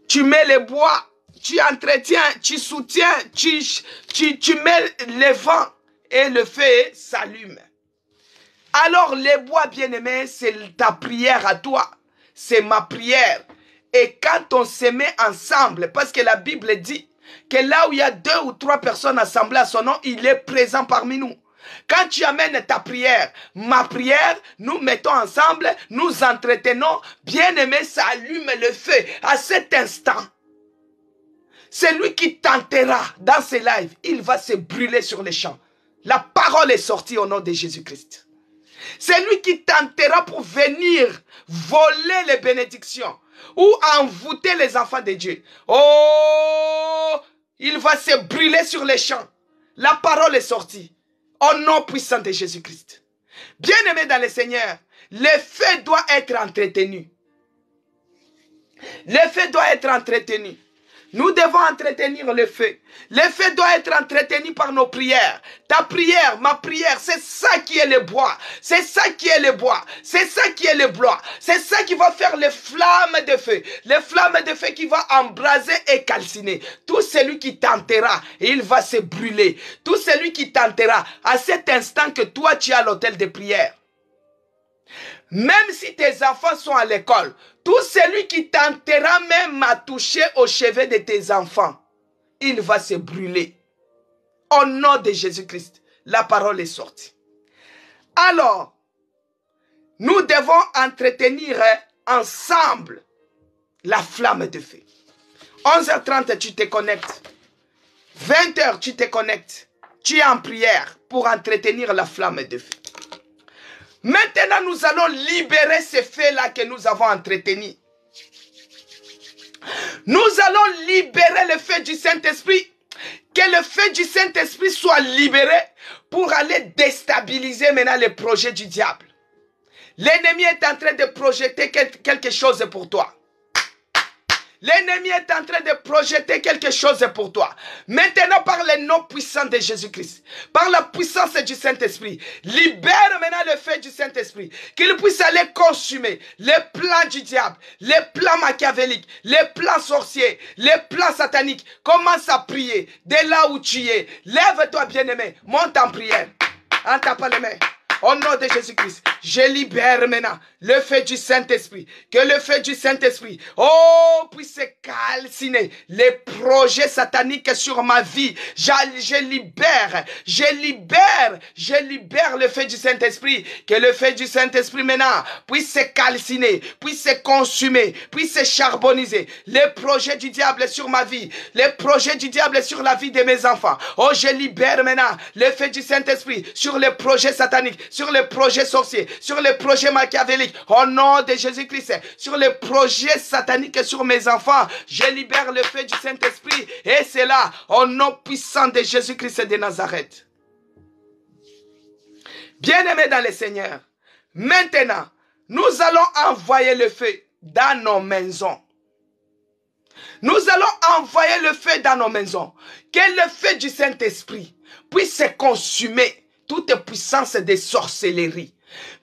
Tu mets le bois, tu entretiens, tu soutiens, tu mets le vent et le feu s'allume. Alors les bois bien-aimés, c'est ta prière à toi, c'est ma prière. Et quand on se met ensemble, parce que la Bible dit que là où il y a 2 ou 3 personnes assemblées à son nom, il est présent parmi nous. Quand tu amènes ta prière, ma prière, nous mettons ensemble, nous entretenons, bien-aimé, ça allume le feu à cet instant. Celui qui tentera dans ses lives, il va se brûler sur les champs. La parole est sortie au nom de Jésus-Christ. C'est lui qui tentera pour venir voler les bénédictions ou envoûter les enfants de Dieu. Oh, il va se brûler sur les champs. La parole est sortie au nom puissant de Jésus-Christ. Bien-aimés dans le Seigneur, le feu doit être entretenu. Le feu doit être entretenu. Nous devons entretenir le feu. Le feu doit être entretenu par nos prières. Ta prière, ma prière, c'est ça qui est le bois. C'est ça qui est le bois. C'est ça qui est le bois. C'est ça qui va faire les flammes de feu. Les flammes de feu qui vont embraser et calciner. Tout celui qui tentera, il va se brûler. Tout celui qui tentera, à cet instant que toi tu es à l'autel de prière. Même si tes enfants sont à l'école, tout celui qui tentera même à toucher au chevet de tes enfants, il va se brûler. Au nom de Jésus-Christ, la parole est sortie. Alors, nous devons entretenir ensemble la flamme de feu. 11h30, tu te connectes. 20h, tu te connectes. Tu es en prière pour entretenir la flamme de feu. Maintenant, nous allons libérer ces feux-là que nous avons entretenus. Nous allons libérer le feu du Saint-Esprit. Que le feu du Saint-Esprit soit libéré pour aller déstabiliser maintenant les projets du diable. L'ennemi est en train de projeter quelque chose pour toi. L'ennemi est en train de projeter quelque chose pour toi. Maintenant, par le nom puissant de Jésus-Christ, par la puissance du Saint-Esprit, libère maintenant le feu du Saint-Esprit, qu'il puisse aller consumer les plans du diable, les plans machiavéliques, les plans sorciers, les plans sataniques. Commence à prier dès là où tu es. Lève-toi, bien-aimé, monte en prière. En tapant les mains. Au nom de Jésus-Christ, je libère maintenant le feu du Saint-Esprit. Que le feu du Saint-Esprit, oh, puisse calciner les projets sataniques sur ma vie. Je libère le feu du Saint-Esprit. Que le feu du Saint-Esprit maintenant puisse calciner, puisse consumer, puisse charboniser les projets du diable sur ma vie, les projets du diable sur la vie de mes enfants. Oh, je libère maintenant le feu du Saint-Esprit sur les projets sataniques, sur les projets sorciers, sur les projets machiavéliques, au nom de Jésus-Christ, sur les projets sataniques sur mes enfants, je libère le feu du Saint-Esprit, et c'est là, au nom puissant de Jésus-Christ de Nazareth. Bien-aimés dans le Seigneur, maintenant, nous allons envoyer le feu dans nos maisons. Nous allons envoyer le feu dans nos maisons, que le feu du Saint-Esprit puisse consumer toute puissance de sorcellerie.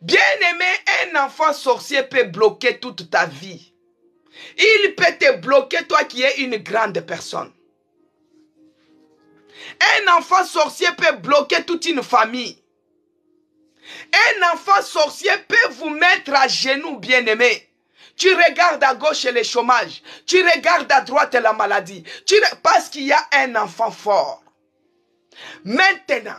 Bien-aimé, un enfant sorcier peut bloquer toute ta vie. Il peut te bloquer, toi qui es une grande personne. Un enfant sorcier peut bloquer toute une famille. Un enfant sorcier peut vous mettre à genoux, bien-aimé. Tu regardes à gauche le chômage. Tu regardes à droite la maladie. Parce qu'il y a un enfant fort. Maintenant,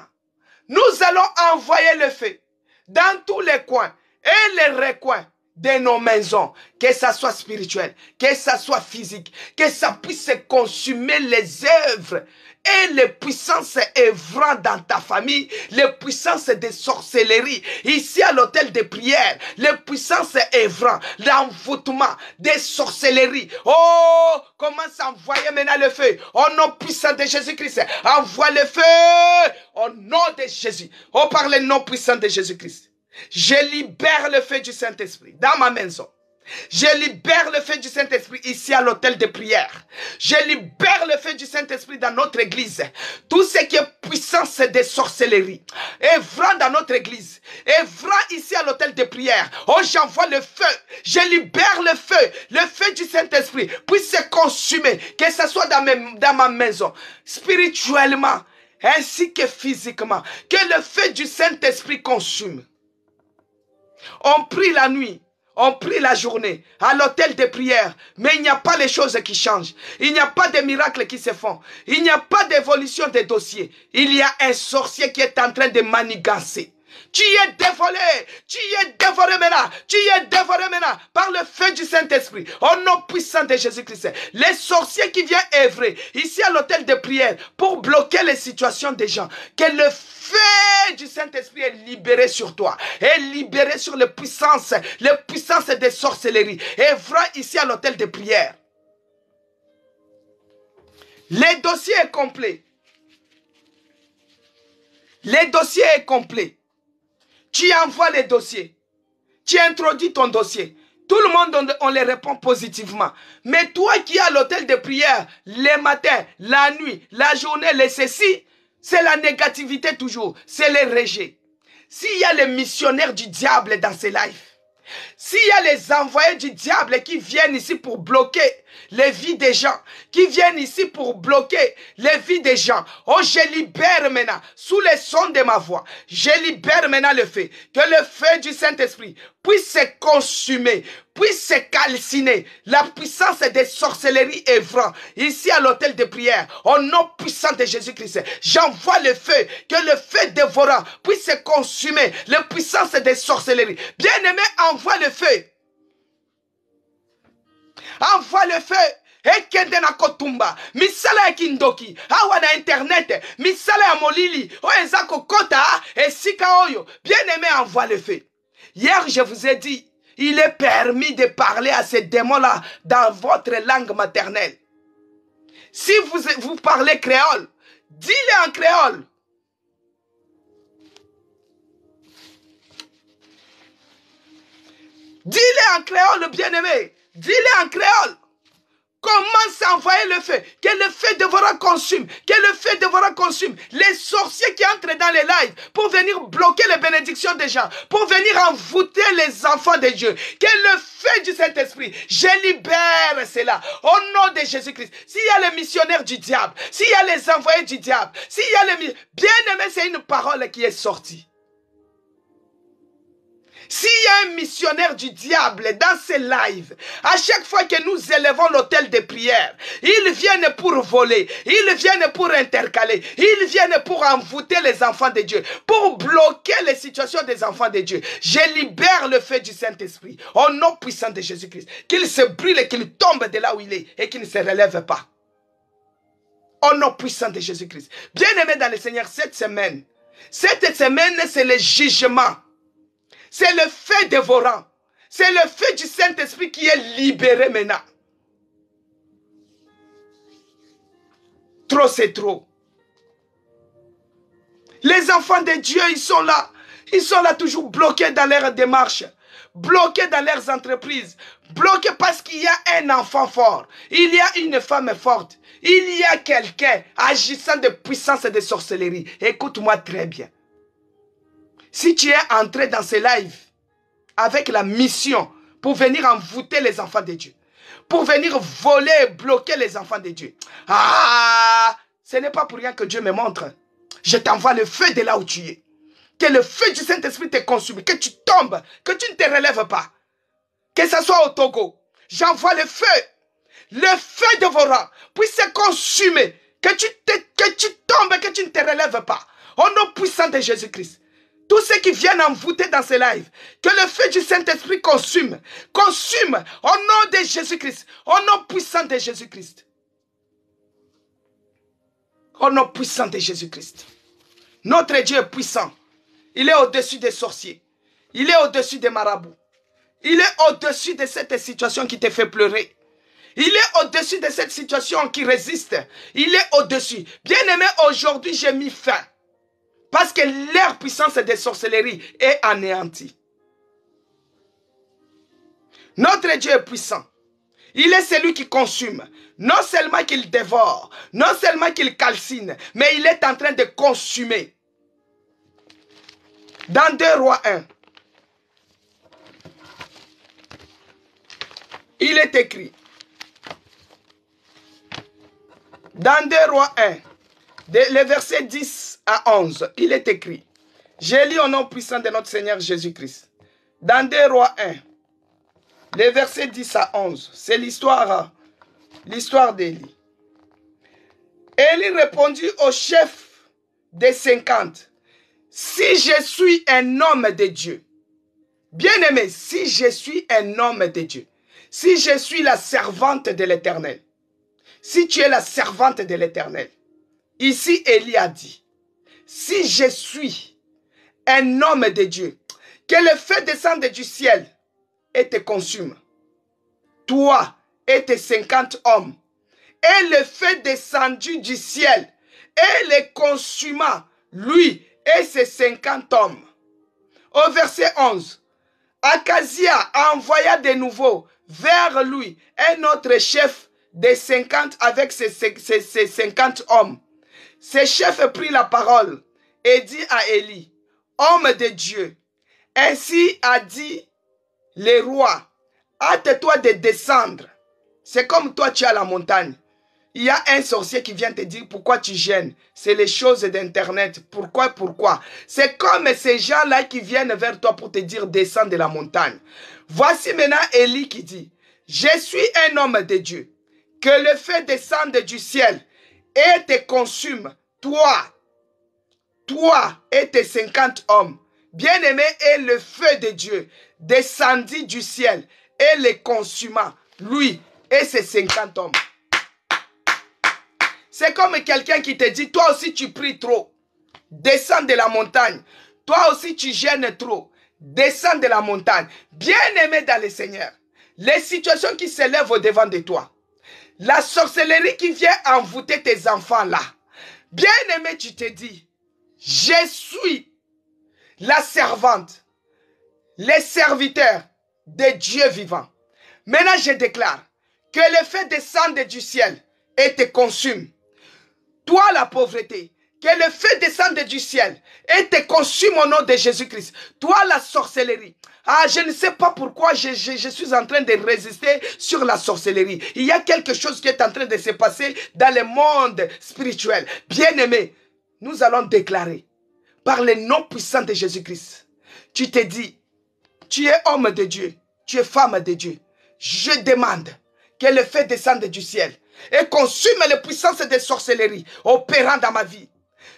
nous allons envoyer le feu dans tous les coins et les recoins de nos maisons, que ça soit spirituel, que ça soit physique, que ça puisse consumer les œuvres et les puissances œuvrant dans ta famille, les puissances de sorcellerie, ici à l'hôtel de prière, les puissances œuvrant, l'envoûtement des sorcelleries. Oh, commence à envoyer maintenant le feu, au nom puissant de Jésus-Christ. Envoie le feu, au nom de Jésus. Oh, par le nom puissant de Jésus-Christ. Je libère le feu du Saint-Esprit dans ma maison. Je libère le feu du Saint-Esprit ici à l'hôtel de prière. Je libère le feu du Saint-Esprit dans notre église. Tout ce qui est puissance de sorcellerie, œuvrant dans notre église, œuvrant ici à l'hôtel de prière. Oh, j'envoie le feu. Je libère le feu du Saint-Esprit puisse se consumer, que ce soit dans ma maison, spirituellement, ainsi que physiquement. Que le feu du Saint-Esprit consume. On prie la nuit. On prie la journée à l'hôtel de prière, mais il n'y a pas les choses qui changent. Il n'y a pas de miracles qui se font. Il n'y a pas d'évolution des dossiers. Il y a un sorcier qui est en train de manigancer. Tu es dévolé, tu es dévoré maintenant, tu es dévoré maintenant par le feu du Saint-Esprit. Au nom puissant de Jésus-Christ. Les sorciers qui viennent œuvrer ici à l'hôtel de prière pour bloquer les situations des gens. Que le feu du Saint-Esprit est libéré sur toi. Est libéré sur les puissances des sorcelleries. Œuvrant ici à l'hôtel de prière. Le dossier est complet. Le dossier est complet. Tu envoies les dossiers. Tu introduis ton dossier. Tout le monde, on les répond positivement. Mais toi qui es à l'hôtel de prière, les matins, la nuit, la journée, les ceci, c'est la négativité toujours. C'est le rejet. S'il y a les missionnaires du diable dans ces lives, s'il y a les envoyés du diable qui viennent ici pour bloquer les vies des gens, qui viennent ici pour bloquer les vies des gens, oh, je libère maintenant, sous les sons de ma voix, je libère maintenant le feu, que le feu du Saint-Esprit puisse se consumer, puisse se calciner, la puissance des sorcelleries œuvrant ici à l'hôtel de prière, au nom puissant de Jésus-Christ, j'envoie le feu, que le feu dévorant puisse se consumer, la puissance des sorcelleries. Bien-aimé, envoie le feu. Envoie le feu. Ekende na kotumba misala ya kindoki awa na internet misala ya molili oeza kokota esika oyo. Bien-aimé, envoie le feu. Hier je vous ai dit, il est permis de parler à ces démons-là dans votre langue maternelle. Si vous parlez créole, dis-le en créole. Dis-le en créole, bien-aimé. Dis-le en créole. Commence à envoyer le feu. Que le feu dévorant consume. Que le feu dévorant consume. Les sorciers qui entrent dans les lives pour venir bloquer les bénédictions des gens. Pour venir envoûter les enfants de Dieu. Que le feu du Saint-Esprit, je libère cela. Au nom de Jésus-Christ. S'il y a les missionnaires du diable. S'il y a les envoyés du diable. S'il y a les... Bien-aimé, c'est une parole qui est sortie. S'il y a un missionnaire du diable dans ces lives, à chaque fois que nous élevons l'hôtel de prière, ils viennent pour voler, ils viennent pour intercaler, ils viennent pour envoûter les enfants de Dieu, pour bloquer les situations des enfants de Dieu. Je libère le feu du Saint-Esprit, au nom puissant de Jésus-Christ, qu'il se brûle et qu'il tombe de là où il est et qu'il ne se relève pas. Au nom puissant de Jésus-Christ. Bien-aimé dans le Seigneur, cette semaine, c'est le jugement. C'est le feu dévorant. C'est le feu du Saint-Esprit qui est libéré maintenant. Trop, c'est trop. Les enfants de Dieu, ils sont là. Ils sont là toujours bloqués dans leur démarche. Bloqués dans leurs entreprises. Bloqués parce qu'il y a un enfant fort. Il y a une femme forte. Il y a quelqu'un agissant de puissance et de sorcellerie. Écoute-moi très bien. Si tu es entré dans ces lives avec la mission pour venir envoûter les enfants de Dieu, pour venir voler et bloquer les enfants de Dieu, ce n'est pas pour rien que Dieu me montre. Je t'envoie le feu de là où tu es. Que le feu du Saint-Esprit te consume, que tu tombes, que tu ne te relèves pas. Que ce soit au Togo, j'envoie le feu dévorant, puisse se consumer, que tu tombes, que tu ne te relèves pas. Au nom puissant de Jésus-Christ. Tous ceux qui viennent envoûter dans ces lives, que le feu du Saint-Esprit consume au nom de Jésus-Christ, au nom puissant de Jésus-Christ. Au nom puissant de Jésus-Christ. Notre Dieu est puissant. Il est au-dessus des sorciers. Il est au-dessus des marabouts. Il est au-dessus de cette situation qui te fait pleurer. Il est au-dessus de cette situation qui résiste. Il est au-dessus. Bien-aimé, aujourd'hui j'ai mis fin. Parce que leur puissance de sorcellerie est anéantie. Notre Dieu est puissant. Il est celui qui consume. Non seulement qu'il dévore, non seulement qu'il calcine, mais il est en train de consumer. Dans 2 Rois 1, il est écrit. Dans 2 Rois 1, les versets 10 à 11, il est écrit. J'ai lu au nom puissant de notre Seigneur Jésus-Christ. Dans 2 Rois 1, les versets 10 à 11, c'est l'histoire d'Élie. Élie répondit au chef des 50, si je suis un homme de Dieu, bien-aimé, si je suis un homme de Dieu, si je suis la servante de l'Éternel, si tu es la servante de l'Éternel, ici Élie a dit, si je suis un homme de Dieu, que le feu descende du ciel et te consume, toi et tes 50 hommes, et le feu descendu du ciel et les consuma, lui et ses 50 hommes. Au verset 11, Akazia envoya de nouveau vers lui un autre chef des 50 avec ses 50 hommes. Ce chef prit la parole et dit à Élie, homme de Dieu, ainsi a dit le roi, hâte-toi de descendre. C'est comme toi tu es à la montagne. Il y a un sorcier qui vient te dire pourquoi tu gênes. C'est les choses d'internet. Pourquoi? C'est comme ces gens-là qui viennent vers toi pour te dire descends de la montagne. Voici maintenant Élie qui dit, je suis un homme de Dieu. Que le feu descende du ciel et te consume, toi et tes 50 hommes. Bien-aimé, et le feu de Dieu descendit du ciel et les consuma, lui et ses 50 hommes. C'est comme quelqu'un qui te dit, toi aussi tu pries trop, descends de la montagne. Toi aussi tu gênes trop, descends de la montagne. Bien-aimé dans le Seigneur, les situations qui s'élèvent au-devant de toi, la sorcellerie qui vient envoûter tes enfants là, bien-aimé, tu te dis, je suis la servante, les serviteurs de Dieu vivant. Maintenant je déclare que le feu descende du ciel et te consume. Toi la pauvreté, que le feu descende du ciel et te consume au nom de Jésus-Christ. Toi la sorcellerie. Ah, je ne sais pas pourquoi je suis en train de résister sur la sorcellerie. Il y a quelque chose qui est en train de se passer dans le monde spirituel. Bien-aimé, nous allons déclarer par le nom puissant de Jésus-Christ. Tu te dis, tu es homme de Dieu, tu es femme de Dieu. Je demande que le feu descende du ciel et consume les puissances de sorcellerie opérant dans ma vie.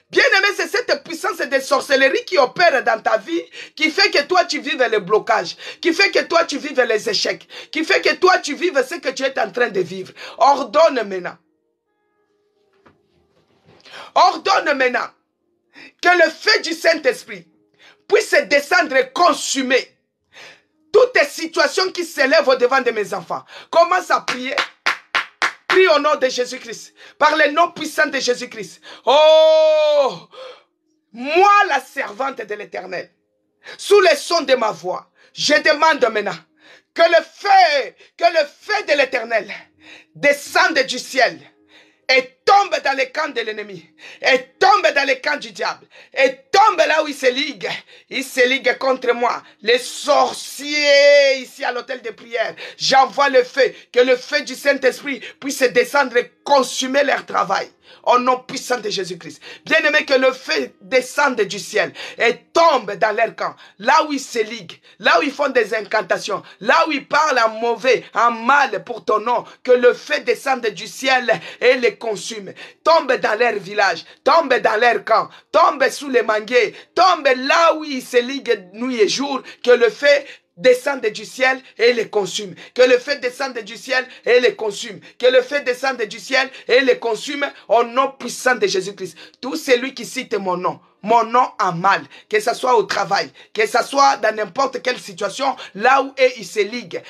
Bien-aimé, c'est cette puissance de sorcellerie qui opère dans ta vie, qui fait que toi tu vives les blocages, qui fait que toi tu vives les échecs, qui fait que toi tu vives ce que tu es en train de vivre. Ordonne maintenant que le feu du Saint-Esprit puisse descendre et consumer toutes les situations qui s'élèvent au-devant de mes enfants. Commence à prier. Prie au nom de Jésus-Christ, par le nom puissant de Jésus-Christ. Oh, moi la servante de l'Éternel, sous le son de ma voix, je demande maintenant que le feu de l'Éternel descende du ciel et tombe dans le camp de l'ennemi, et tombe dans le camp du diable, et tombe là où il se ligue contre moi, les sorciers ici à l'hôtel de prière. J'envoie le feu, que le feu du Saint-Esprit puisse descendre et consumer leur travail. Au nom puissant de Jésus-Christ. Bien-aimé, que le feu descende du ciel et tombe dans leur camp. Là où ils se liguent, là où ils font des incantations, là où ils parlent en mauvais, en mal pour ton nom. Que le feu descende du ciel et les consume. Tombe dans leur village, tombe dans leur camp, tombe sous les manguiers, tombe là où ils se liguent nuit et jour. Que le feu descende du ciel et les consume. Que le feu descende du ciel et les consume. Que le feu descende du ciel et les consume au nom puissant de Jésus-Christ. Tout celui qui cite mon nom, mon nom en mal, que ce soit au travail, que ce soit dans n'importe quelle situation, là où il se ligue,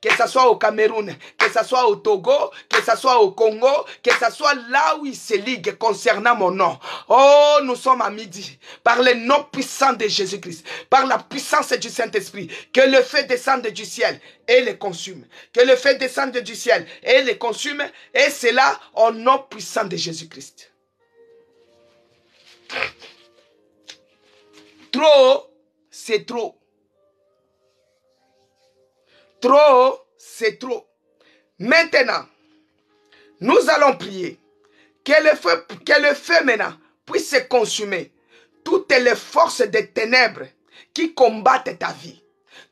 que ce soit au Cameroun, que ce soit au Togo, que ce soit au Congo, que ce soit là où il se ligue concernant mon nom. Oh, nous sommes à midi, par le nom puissant de Jésus-Christ, par la puissance du Saint-Esprit, que le feu descende du ciel et les consume, que le feu descende du ciel et les consume, et cela au nom puissant de Jésus-Christ. Trop, c'est trop. Trop, c'est trop. Maintenant, nous allons prier que le feu maintenant puisse se consumer toutes les forces des ténèbres qui combattent ta vie.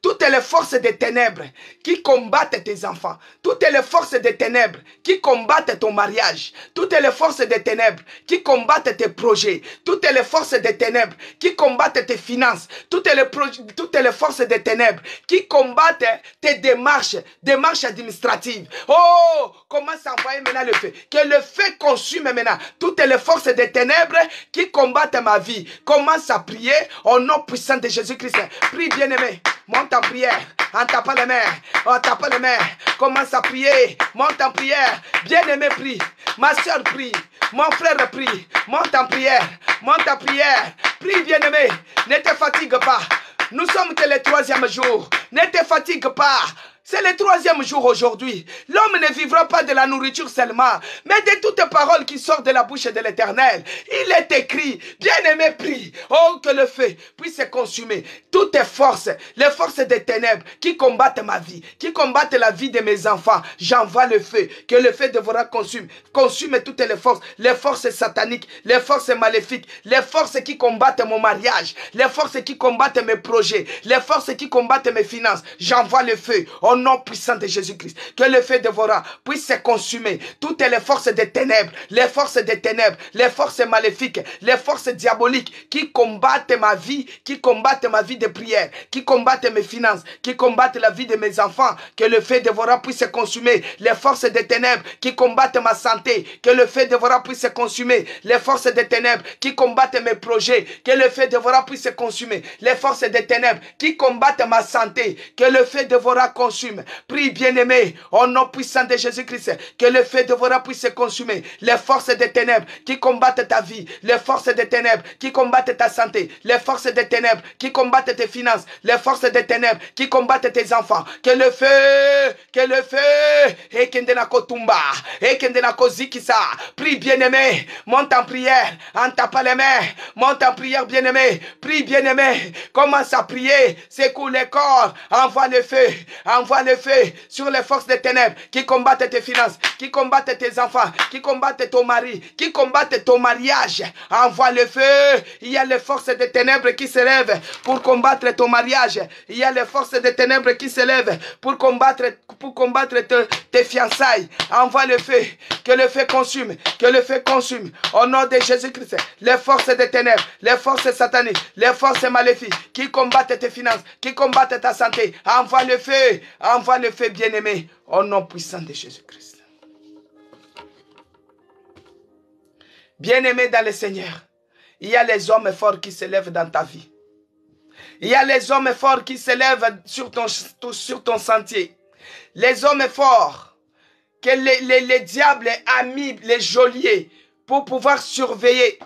Toutes les forces des ténèbres qui combattent tes enfants. Toutes les forces des ténèbres qui combattent ton mariage. Toutes les forces des ténèbres qui combattent tes projets. Toutes les forces des ténèbres qui combattent tes finances. Toutes les forces des ténèbres qui combattent tes démarches administratives. Oh, commence à envoyer maintenant le feu. Que le feu consume maintenant toutes les forces des ténèbres qui combattent ma vie. Commence à prier au nom puissant de Jésus-Christ. Prie, bien-aimé. Monte en prière, en tapant les mains, commence à prier, monte en prière, bien-aimé prie, ma soeur prie, mon frère prie, monte en prière, prie bien-aimé, ne te fatigue pas, nous sommes que le 3e jour, ne te fatigue pas. C'est le 3e jour aujourd'hui. L'homme ne vivra pas de la nourriture seulement, mais de toutes paroles qui sortent de la bouche de l'Éternel. Il est écrit, bien-aimé prie, oh que le feu puisse se consumer. Toutes tes forces, les forces des ténèbres qui combattent ma vie, qui combattent la vie de mes enfants, j'envoie le feu, que le feu devra consume toutes les forces sataniques, les forces maléfiques, les forces qui combattent mon mariage, les forces qui combattent mes projets, les forces qui combattent mes finances. J'envoie le feu. Au nom puissant de Jésus-Christ, que le feu dévorant puisse se consumer toutes les forces des ténèbres, les forces maléfiques, les forces diaboliques qui combattent ma vie de prière, qui combattent mes finances, qui combattent la vie de mes enfants, que le feu dévorant puisse se consumer, les forces des ténèbres qui combattent ma santé, que le feu dévorant puisse se consumer, les forces des ténèbres qui combattent mes projets, que le feu dévorant puisse se consumer, les forces des ténèbres qui combattent ma santé, que le feu dévorant consume. Prie bien-aimé, au nom puissant de Jésus-Christ, que le feu dévorant puisse se consumer. Les forces des ténèbres qui combattent ta vie, les forces des ténèbres qui combattent ta santé, les forces des ténèbres qui combattent tes finances, les forces des ténèbres qui combattent tes enfants. Que le feu, et kendena kotumba, et kendena kozikisa. Prie bien-aimé, monte en prière, en tapant les mains, monte en prière bien-aimé, prie bien-aimé, commence à prier, secoue les corps, envoie le feu sur les forces des ténèbres qui combattent tes finances, qui combattent tes enfants, qui combattent ton mari, qui combattent ton mariage. Envoie le feu. Il y a les forces des ténèbres qui se lèvent pour combattre ton mariage. Il y a les forces des ténèbres qui se lèvent pour combattre tes fiançailles. Envoie le feu. Que le feu consume. Que le feu consume. Au nom de Jésus-Christ, les forces des ténèbres, les forces sataniques, les forces maléfiques qui combattent tes finances, qui combattent ta santé. Envoie le feu. Envoie le feu, bien-aimé, au nom puissant de Jésus-Christ. Bien-aimé dans le Seigneur, il y a les hommes forts qui se lèvent dans ta vie. Il y a les hommes forts qui se lèvent sur ton sentier. Les hommes forts que les diables a mis, les geôliers, pour pouvoir surveiller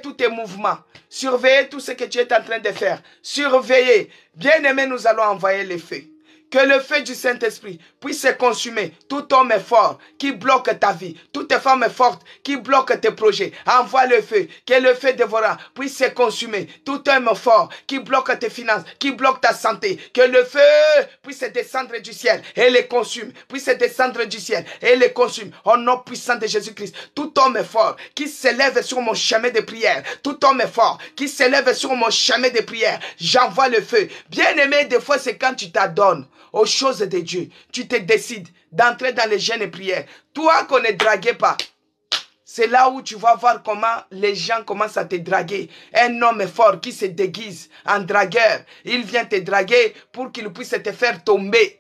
tous tes mouvements, surveiller tout ce que tu es en train de faire, surveiller. Bien-aimé, nous allons envoyer le feu. Que le feu du Saint-Esprit puisse se consumer. Tout homme fort qui bloque ta vie. Toute femme forte qui bloque tes projets. Envoie le feu. Que le feu dévorant puisse se consumer. Tout homme fort qui bloque tes finances, qui bloque ta santé. Que le feu puisse descendre du ciel et les consume. Puisse descendre du ciel et les consume. Au nom puissant de Jésus-Christ. Tout homme fort qui s'élève sur mon chemin de prière. Tout homme fort qui s'élève sur mon chemin de prière. J'envoie le feu. Bien-aimé, des fois c'est quand tu t'adonnes aux choses de Dieu, tu te décides d'entrer dans les jeûnes et prières. Toi qu'on ne draguait pas, c'est là où tu vas voir comment les gens commencent à te draguer. Un homme fort qui se déguise en dragueur, il vient te draguer pour qu'il puisse te faire tomber.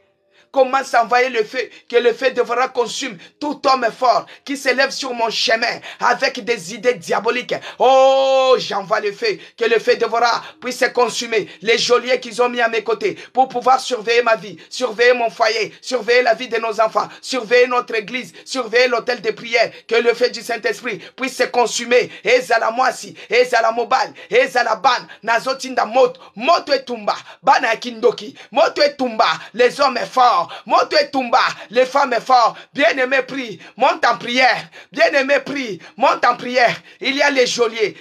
commence à envoyer le feu, que le feu dévorant consume tout homme fort qui s'élève sur mon chemin avec des idées diaboliques. Oh, j'envoie le feu, que le feu dévorant puisse consumer les geôliers qu'ils ont mis à mes côtés pour pouvoir surveiller ma vie, surveiller mon foyer, surveiller la vie de nos enfants, surveiller notre église, surveiller l'hôtel de prière, que le feu du Saint-Esprit puisse se consumer. Ezala mwasi, ezala mobile, ezala ban, nazotinda moto etumba, bana kindoki, moto etumba, les hommes forts, moto etumba, les femmes fortes. Bien-aimé, prie, monte en prière. Bien-aimé, prie, monte en prière. Il y a les geôliers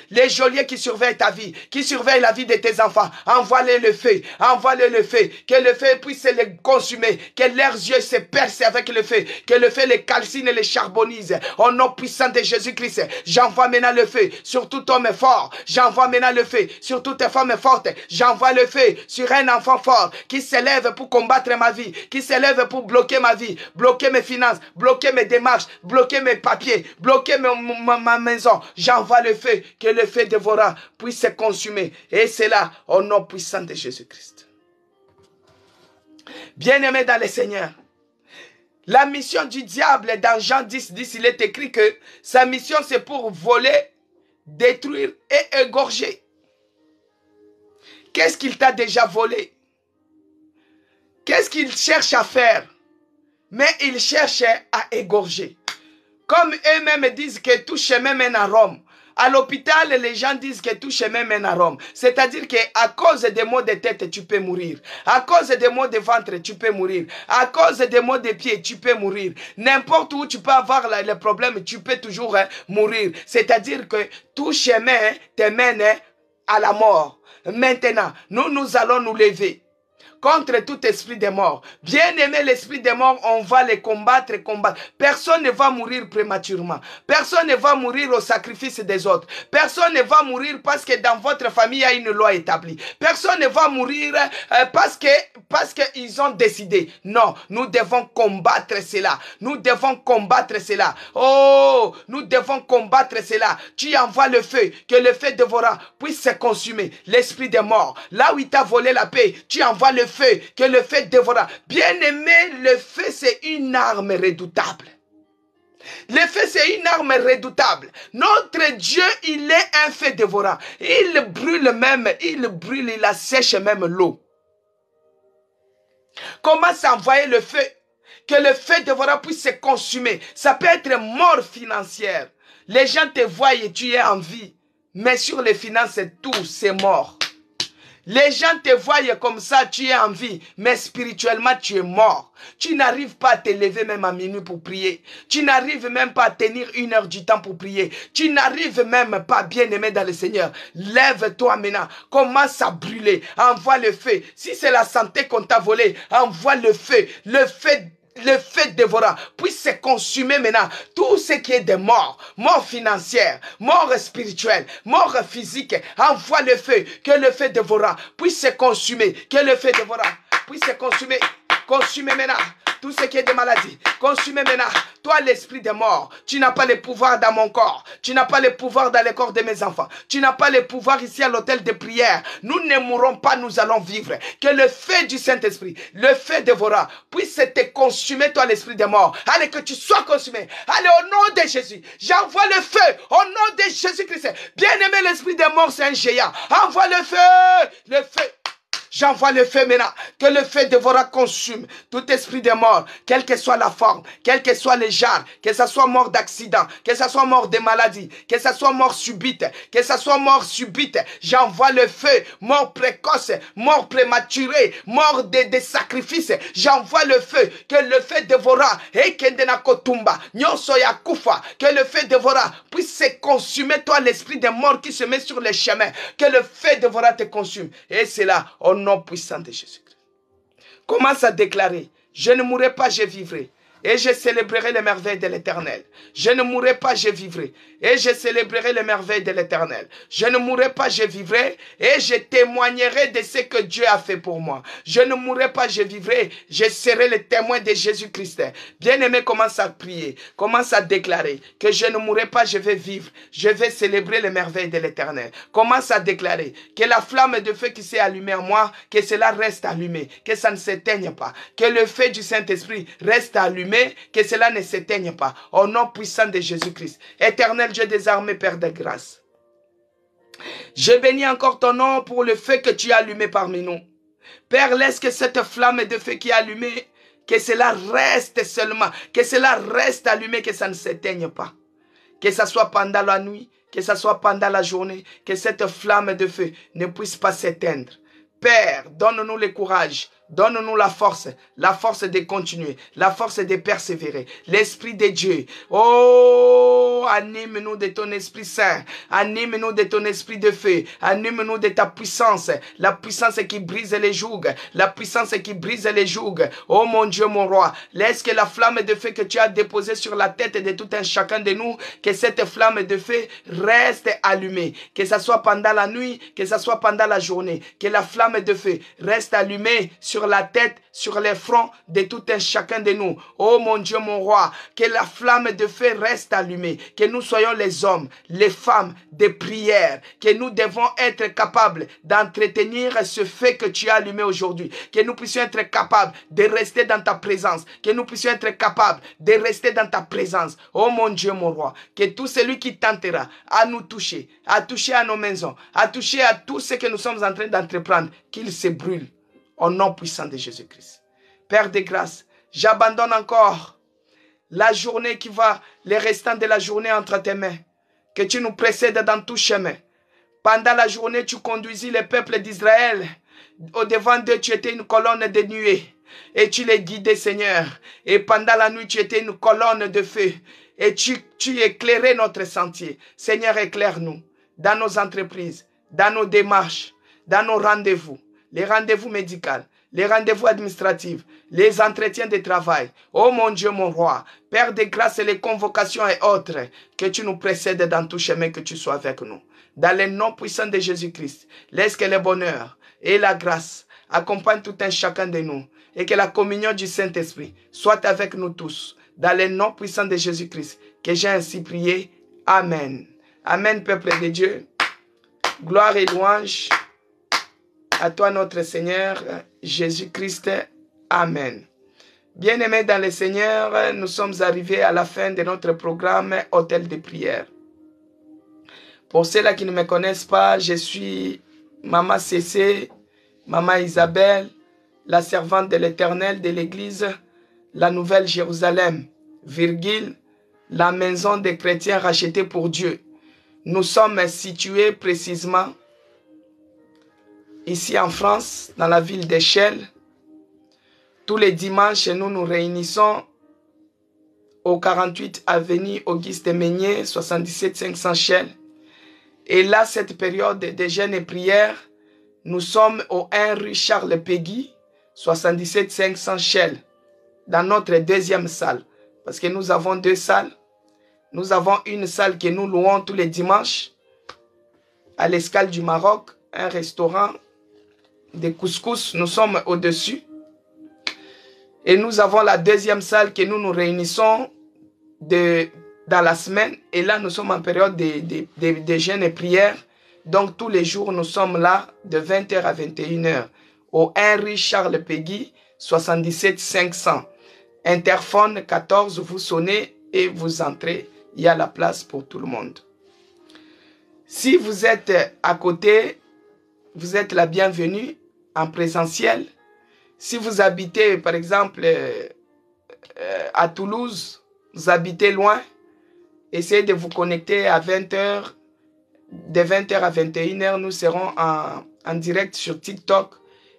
qui surveillent ta vie, qui surveillent la vie de tes enfants. Envoie-les le feu, envoie-les le feu, que le feu puisse les consumer, que leurs yeux se percent avec le feu, que le feu les calcine et les charbonise. Au nom puissant de Jésus-Christ, j'envoie maintenant le feu sur tout homme fort. J'envoie maintenant le feu sur toutes les femmes fortes. J'envoie le feu sur un enfant fort qui s'élève pour combattre ma vie, qui s'élève pour bloquer ma vie, bloquer mes finances, bloquer mes démarches, bloquer mes papiers, bloquer ma maison. J'envoie le feu, que le feu dévorant puisse se consumer. Et c'est là, au nom puissant de Jésus-Christ. Bien-aimés dans le Seigneur, la mission du diable dans Jean 10, 10, il est écrit que sa mission c'est pour voler, détruire et égorger. Qu'est-ce qu'il t'a déjà volé? Qu'est-ce qu'il cherche à faire? Mais il cherche à égorger. Comme eux-mêmes disent que tout chemin mène à Rome. À l'hôpital, les gens disent que tout chemin mène à Rome. C'est-à-dire qu'à cause des maux de tête, tu peux mourir. À cause des maux de ventre, tu peux mourir. À cause des maux de pied, tu peux mourir. N'importe où tu peux avoir le problème, tu peux toujours mourir. C'est-à-dire que tout chemin te mène à la mort. Maintenant, nous allons nous lever contre tout esprit de mort. Bien aimé, l'esprit de mort, on va les combattre. Personne ne va mourir prématurément. Personne ne va mourir au sacrifice des autres. Personne ne va mourir parce que dans votre famille, il y a une loi établie. Personne ne va mourir parce qu'ils ont décidé. Non, nous devons combattre cela. Nous devons combattre cela. Oh, nous devons combattre cela. Tu envoies le feu, que le feu dévorant puisse se consumer. L'esprit de mort, là où il t'a volé la paix, tu envoies le feu, que le feu dévorant. Bien aimé, le feu c'est une arme redoutable. Le feu c'est une arme redoutable. Notre Dieu, il est un feu dévorant. Il brûle même, il assèche même l'eau. Commence à envoyer le feu, que le feu dévorant puisse se consumer. Ça peut être mort financière. Les gens te voient et tu es en vie, mais sur les finances, tout c'est mort. Les gens te voient comme ça, tu es en vie, mais spirituellement, tu es mort. Tu n'arrives pas à te lever même à minuit pour prier. Tu n'arrives même pas à tenir 1 heure du temps pour prier. Tu n'arrives même pas, bien aimé dans le Seigneur. Lève-toi maintenant, commence à brûler, envoie le feu. Si c'est la santé qu'on t'a volée, envoie le feu dévorant puisse se consumer maintenant tout ce qui est de mort financière, mort spirituelle, mort physique. Envoie le feu, que le feu dévorant puisse se consumer, que le feu dévorant puisse se consumer. Consumer maintenant tout ce qui est de maladie. Consumer maintenant. Toi, l'esprit de mort, tu n'as pas le pouvoir dans mon corps. Tu n'as pas le pouvoir dans le corps de mes enfants. Tu n'as pas le pouvoir ici à l'hôtel de prière. Nous ne mourrons pas, nous allons vivre. Que le feu du Saint-Esprit, le feu dévorant, puisse te consumer, toi, l'esprit de mort. Allez, que tu sois consumé. Allez, au nom de Jésus, j'envoie le feu. Au nom de Jésus-Christ. Bien-aimé, l'esprit de mort, c'est un géant. Envoie le feu. Le feu. J'envoie le feu maintenant, que le feu dévorant consume tout esprit de mort, quelle que soit la forme, quel que soit le genre, que ce soit mort d'accident, que ce soit mort de maladie, que ce soit mort subite, que ce soit mort subite. J'envoie le feu, mort précoce, mort prématurée, mort de sacrifices. J'envoie le feu, que le feu dévorant, et que le feu dévorant puisse se consumer, toi l'esprit de mort qui se met sur les chemins, que le feu dévorant te consume. Et c'est là, au nom puissant de Jésus-Christ. Commence à déclarer, je ne mourrai pas, je vivrai. et je célébrerai les merveilles de l'Éternel. Je ne mourrai pas, je vivrai, et je célébrerai les merveilles de l'Éternel. Je ne mourrai pas, je vivrai, et je témoignerai de ce que Dieu a fait pour moi. Je ne mourrai pas, je vivrai, je serai le témoin de Jésus-Christ. Bien-aimé, commence à prier, commence à déclarer que je ne mourrai pas, je vais vivre, je vais célébrer les merveilles de l'Éternel. Commence à déclarer que la flamme de feu qui s'est allumée en moi, que cela reste allumé, que ça ne s'éteigne pas, que le feu du Saint-Esprit reste allumé, que cela ne s'éteigne pas. Au nom puissant de Jésus-Christ. Éternel Dieu des armées, Père de grâce. Je bénis encore ton nom pour le feu que tu as allumé parmi nous. Père, laisse que cette flamme de feu qui est allumée, que cela reste seulement, que cela reste allumé, que ça ne s'éteigne pas. Que ce soit pendant la nuit, que ce soit pendant la journée, que cette flamme de feu ne puisse pas s'éteindre. Père, donne-nous le courage, donne-nous la force de continuer, la force de persévérer. L'Esprit de Dieu, oh, anime-nous de ton Esprit Saint, anime-nous de ton Esprit de feu, anime-nous de ta puissance, la puissance qui brise les jougs, la puissance qui brise les jougs. Oh mon Dieu, mon roi, laisse que la flamme de feu que tu as déposée sur la tête de tout un chacun de nous, que cette flamme de feu reste allumée, que ce soit pendant la nuit, que ce soit pendant la journée, que la flamme de feu reste allumée sur la tête, sur les fronts de tout un chacun de nous. Oh mon Dieu, mon roi, que la flamme de feu reste allumée, que nous soyons les hommes, les femmes de prière, que nous devons être capables d'entretenir ce feu que tu as allumé aujourd'hui, que nous puissions être capables de rester dans ta présence, que nous puissions être capables de rester dans ta présence. Oh mon Dieu, mon roi, que tout celui qui tentera à nous toucher, à toucher à nos maisons, à toucher à tout ce que nous sommes en train d'entreprendre, qu'il se brûle au nom puissant de Jésus-Christ. Père de grâce, j'abandonne encore la journée qui va, les restants de la journée entre tes mains. Que tu nous précèdes dans tout chemin. Pendant la journée, tu conduisis le peuple d'Israël. Au-devant d'eux, tu étais une colonne de nuée. Et tu les guidais, Seigneur. Et pendant la nuit, tu étais une colonne de feu. Et tu éclairais notre sentier. Seigneur, éclaire-nous dans nos entreprises, dans nos démarches, dans nos rendez-vous, les rendez-vous médicaux, les rendez-vous administratifs, les entretiens de travail. Oh mon Dieu, mon roi, Père de grâce et les convocations et autres, que tu nous précèdes dans tout chemin, que tu sois avec nous. Dans le nom puissant de Jésus-Christ, laisse que le bonheur et la grâce accompagnent tout un chacun de nous et que la communion du Saint-Esprit soit avec nous tous. Dans le nom puissant de Jésus-Christ, que j'ai ainsi prié. Amen. Amen, peuple de Dieu. Gloire et louange à toi, notre Seigneur Jésus-Christ. Amen. Bien-aimés dans le Seigneur, nous sommes arrivés à la fin de notre programme Hôtel de prière. Pour ceux-là qui ne me connaissent pas, je suis Maman Cécé, Maman Isabelle, la servante de l'Éternel de l'Église, la Nouvelle Jérusalem, virgule, la maison des chrétiens rachetés pour Dieu. Nous sommes situés précisément ici en France, dans la ville d'Echelle. Tous les dimanches, nous nous réunissons au 48 avenue Auguste Meunier, 77 500 Chelles. Et là, cette période de jeûne et prière, nous sommes au 1 rue Charles Péguy, 77 500 Chelles, dans notre deuxième salle. Parce que nous avons deux salles. Nous avons une salle que nous louons tous les dimanches à l'Escale du Maroc, un restaurant de couscous. Nous sommes au-dessus. Et nous avons la deuxième salle que nous nous réunissons dans la semaine. Et là, nous sommes en période de jeûne et prière. Donc, tous les jours, nous sommes là de 20h à 21h au 1 rue Charles Péguy, 77 500. Interphone 14, vous sonnez et vous entrez. Il y a la place pour tout le monde. Si vous êtes à côté, vous êtes la bienvenue en présentiel. Si vous habitez, par exemple, à Toulouse, vous habitez loin, essayez de vous connecter à 20h. De 20h à 21h, nous serons en direct sur TikTok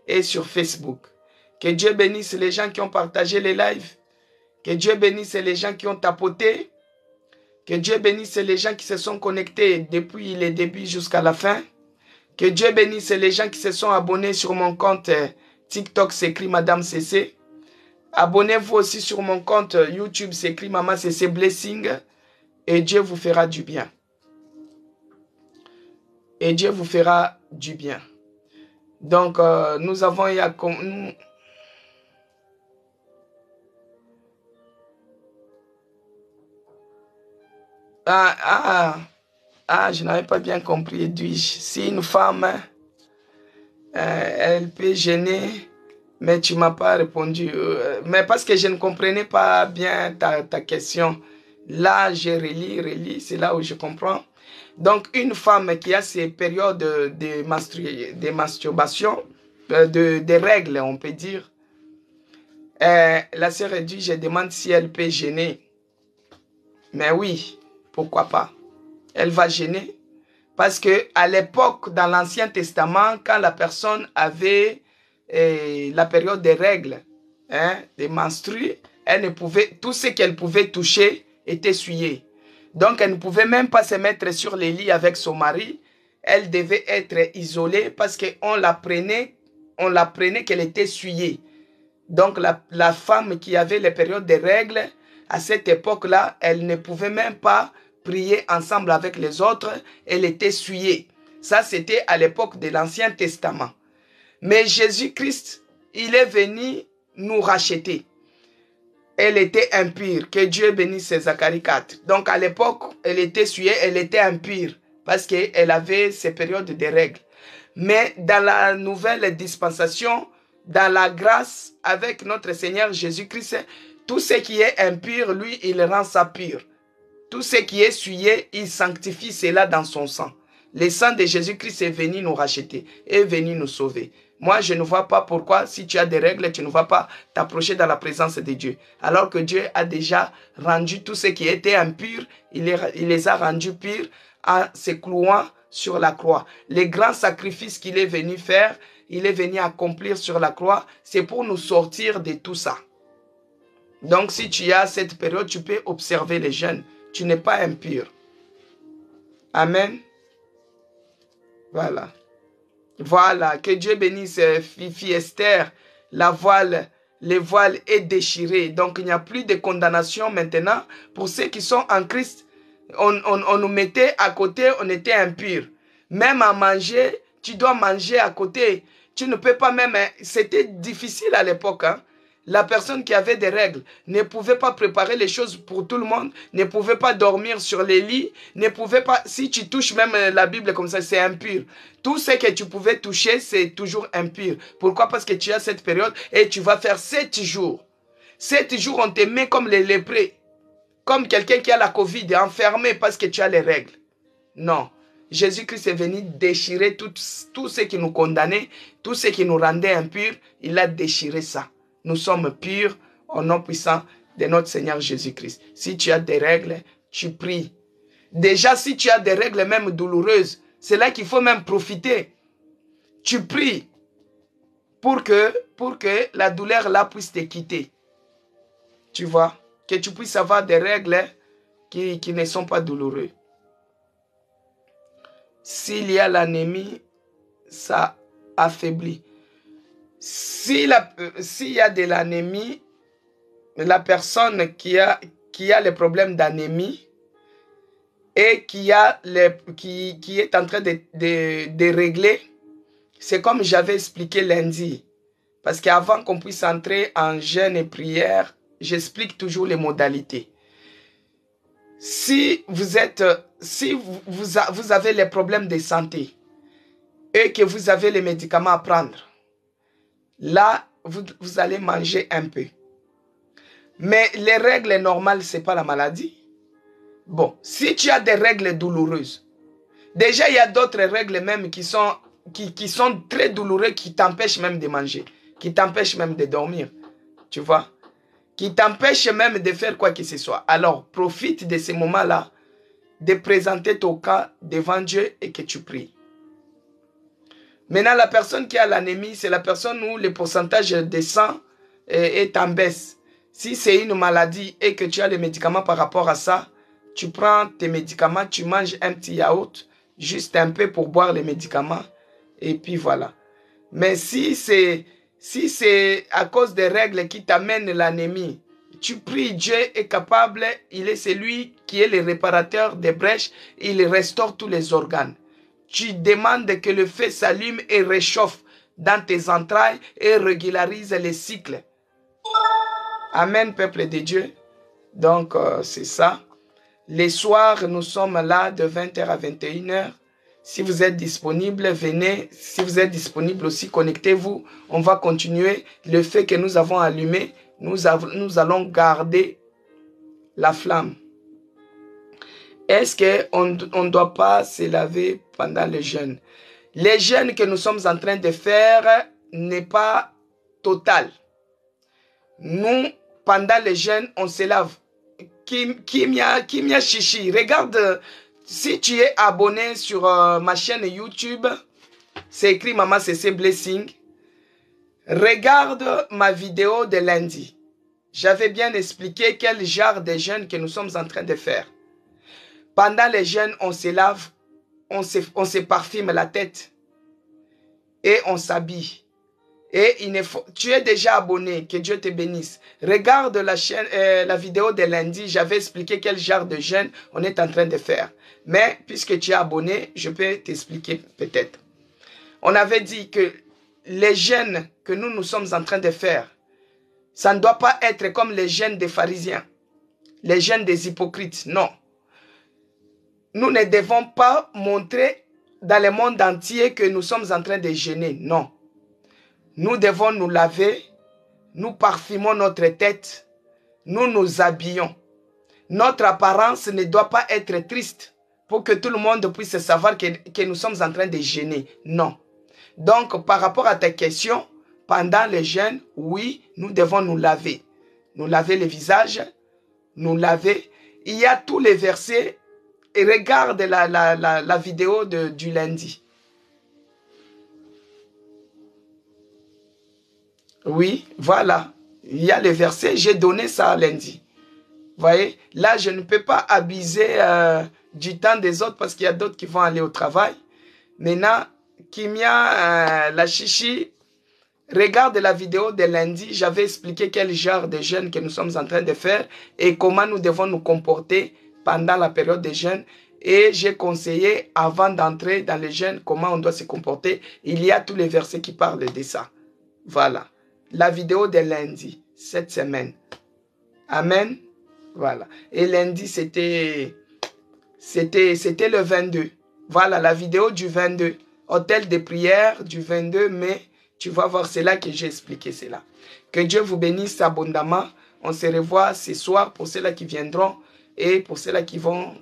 et sur Facebook. Que Dieu bénisse les gens qui ont partagé les lives. Que Dieu bénisse les gens qui ont tapoté. Que Dieu bénisse les gens qui se sont connectés depuis le début jusqu'à la fin. Que Dieu bénisse les gens qui se sont abonnés sur mon compte TikTok, s'écrit Madame Cécé. Abonnez-vous aussi sur mon compte YouTube, c'est écrit Maman CC Blessing. Et Dieu vous fera du bien. Et Dieu vous fera du bien. Donc, nous avons... Je n'avais pas bien compris, dis-je. Si une femme, elle peut gêner, mais tu ne m'as pas répondu. Mais parce que je ne comprenais pas bien ta question. Là, je relis, c'est là où je comprends. Donc, une femme qui a ces périodes de masturbation, de règles, on peut dire, la sœur a dit, je demande si elle peut gêner. Mais oui, pourquoi pas? Elle va gêner. Parce que à l'époque, dans l'Ancien Testament, quand la personne avait la période des règles, des menstrues, elle ne pouvait, tout ce qu'elle pouvait toucher était souillé. Donc, elle ne pouvait même pas se mettre sur les lits avec son mari. Elle devait être isolée parce qu'on l'apprenait qu'elle était souillée. Donc, la femme qui avait les périodes des règles, à cette époque-là, elle ne pouvait même pas prier ensemble avec les autres. Elle était souillée. Ça, c'était à l'époque de l'Ancien Testament. Mais Jésus-Christ, il est venu nous racheter. Elle était impure. Que Dieu bénisse Zacharie 4. Donc, à l'époque, elle était souillée, elle était impure parce qu'elle avait ces périodes de règles. Mais dans la nouvelle dispensation, dans la grâce avec notre Seigneur Jésus-Christ, tout ce qui est impur, lui, il rend ça pur. Tout ce qui est souillé, il sanctifie cela dans son sang. Le sang de Jésus-Christ est venu nous racheter, est venu nous sauver. Moi, je ne vois pas pourquoi, si tu as des règles, tu ne vas pas t'approcher dans la présence de Dieu. Alors que Dieu a déjà rendu tout ce qui était impur, il les a rendus purs en se clouant sur la croix. Les grands sacrifices qu'il est venu faire, il est venu accomplir sur la croix, c'est pour nous sortir de tout ça. Donc, si tu as cette période, tu peux observer les jeunes. Tu n'es pas impur. Amen. Voilà. Voilà. Que Dieu bénisse Fifi Esther. Le voile est déchiré. Donc, il n'y a plus de condamnation maintenant. Pour ceux qui sont en Christ, on nous mettait à côté, on était impur. Même à manger, tu dois manger à côté. Tu ne peux pas même... C'était difficile à l'époque, hein. La personne qui avait des règles ne pouvait pas préparer les choses pour tout le monde, ne pouvait pas dormir sur les lits, ne pouvait pas... Si tu touches même la Bible comme ça, c'est impur. Tout ce que tu pouvais toucher, c'est toujours impur. Pourquoi? Parce que tu as cette période et tu vas faire 7 jours. 7 jours, on te met comme les lépreux. Comme quelqu'un qui a la Covid, enfermé parce que tu as les règles. Non. Jésus-Christ est venu déchirer tout ce qui nous condamnait, tout ce qui nous rendait impurs. Il a déchiré ça. Nous sommes purs au nom puissant de notre Seigneur Jésus-Christ. Si tu as des règles, tu pries. Déjà, si tu as des règles même douloureuses, c'est là qu'il faut même profiter. Tu pries pour que la douleur là puisse te quitter. Tu vois? Que tu puisses avoir des règles qui ne sont pas douloureuses. S'il y a l'anémie, ça affaiblit. S'il y a de l'anémie, la personne qui a les problèmes d'anémie et qui est en train de régler, c'est comme j'avais expliqué lundi. Parce qu'avant qu'on puisse entrer en jeûne et prière, j'explique toujours les modalités. Si vous avez les problèmes de santé et que vous avez les médicaments à prendre, là, vous allez manger un peu. Mais les règles normales, ce n'est pas la maladie. Bon, si tu as des règles douloureuses, déjà, il y a d'autres règles même qui sont très douloureuses, qui t'empêchent même de manger, qui t'empêchent même de dormir. Tu vois? Qui t'empêchent même de faire quoi que ce soit. Alors, profite de ces moments-là, de présenter ton cas devant Dieu et que tu pries. Maintenant, la personne qui a l'anémie, c'est la personne où le pourcentage de sang est en baisse. Si c'est une maladie et que tu as les médicaments par rapport à ça, tu prends tes médicaments, tu manges un petit yaourt, juste un peu pour boire les médicaments, et puis voilà. Mais si c'est Si c'est à cause des règles qui t'amènent l'anémie, tu pries, Dieu est capable, il est celui qui est le réparateur des brèches, il restaure tous les organes. Tu demandes que le feu s'allume et réchauffe dans tes entrailles et régularise les cycles. Amen, peuple de Dieu. Donc, c'est ça. Les soirs, nous sommes là de 20h à 21h. Si vous êtes disponible, venez. Si vous êtes disponible aussi, connectez-vous. On va continuer. Le feu que nous avons allumé, nous allons garder la flamme. Est-ce qu'on ne doit pas se laver pendant le jeûne? Les jeûnes que nous sommes en train de faire n'est pas total. Nous, pendant le jeûne, on se lave. Kimia Chichi, regarde, si tu es abonné sur ma chaîne YouTube, c'est écrit Maman CC Blessing. Regarde ma vidéo de lundi. J'avais bien expliqué quel genre de jeûne que nous sommes en train de faire. Pendant les jeûnes, on se lave, on se parfume la tête et on s'habille. Et tu es déjà abonné, que Dieu te bénisse. Regarde la vidéo de lundi, j'avais expliqué quel genre de jeûne on est en train de faire. Mais puisque tu es abonné, je peux t'expliquer peut-être. On avait dit que les jeûnes que nous sommes en train de faire, ça ne doit pas être comme les jeûnes des pharisiens, les jeûnes des hypocrites, non. Nous ne devons pas montrer dans le monde entier que nous sommes en train de jeûner, non. Nous devons nous laver, nous parfumons notre tête, nous nous habillons. Notre apparence ne doit pas être triste pour que tout le monde puisse savoir que nous sommes en train de jeûner. Non. Donc, par rapport à ta question, pendant le jeûne, oui, nous devons nous laver. Nous laver le visage, nous laver. Il y a tous les versets. Et regarde la vidéo du lundi. Oui, voilà. Il y a les versets, j'ai donné ça lundi. Vous voyez, là, je ne peux pas abuser du temps des autres parce qu'il y a d'autres qui vont aller au travail. Maintenant, Kimia, la chichi, regarde la vidéo de lundi. J'avais expliqué quel genre de jeûne que nous sommes en train de faire et comment nous devons nous comporter pendant la période de jeûne. Et j'ai conseillé, avant d'entrer dans le jeûne, comment on doit se comporter. Il y a tous les versets qui parlent de ça. Voilà. La vidéo de lundi, cette semaine. Amen. Voilà. Et lundi, c'était le 22. Voilà, la vidéo du 22. Hôtel de prière du 22 mai. Tu vas voir, c'est là que j'ai expliqué cela. Que Dieu vous bénisse abondamment. On se revoit ce soir pour ceux-là qui viendront et pour ceux-là qui vont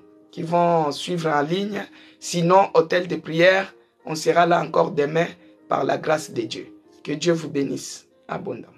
suivre en ligne. Sinon, hôtel de prière, on sera là encore demain par la grâce de Dieu. Que Dieu vous bénisse abondamment.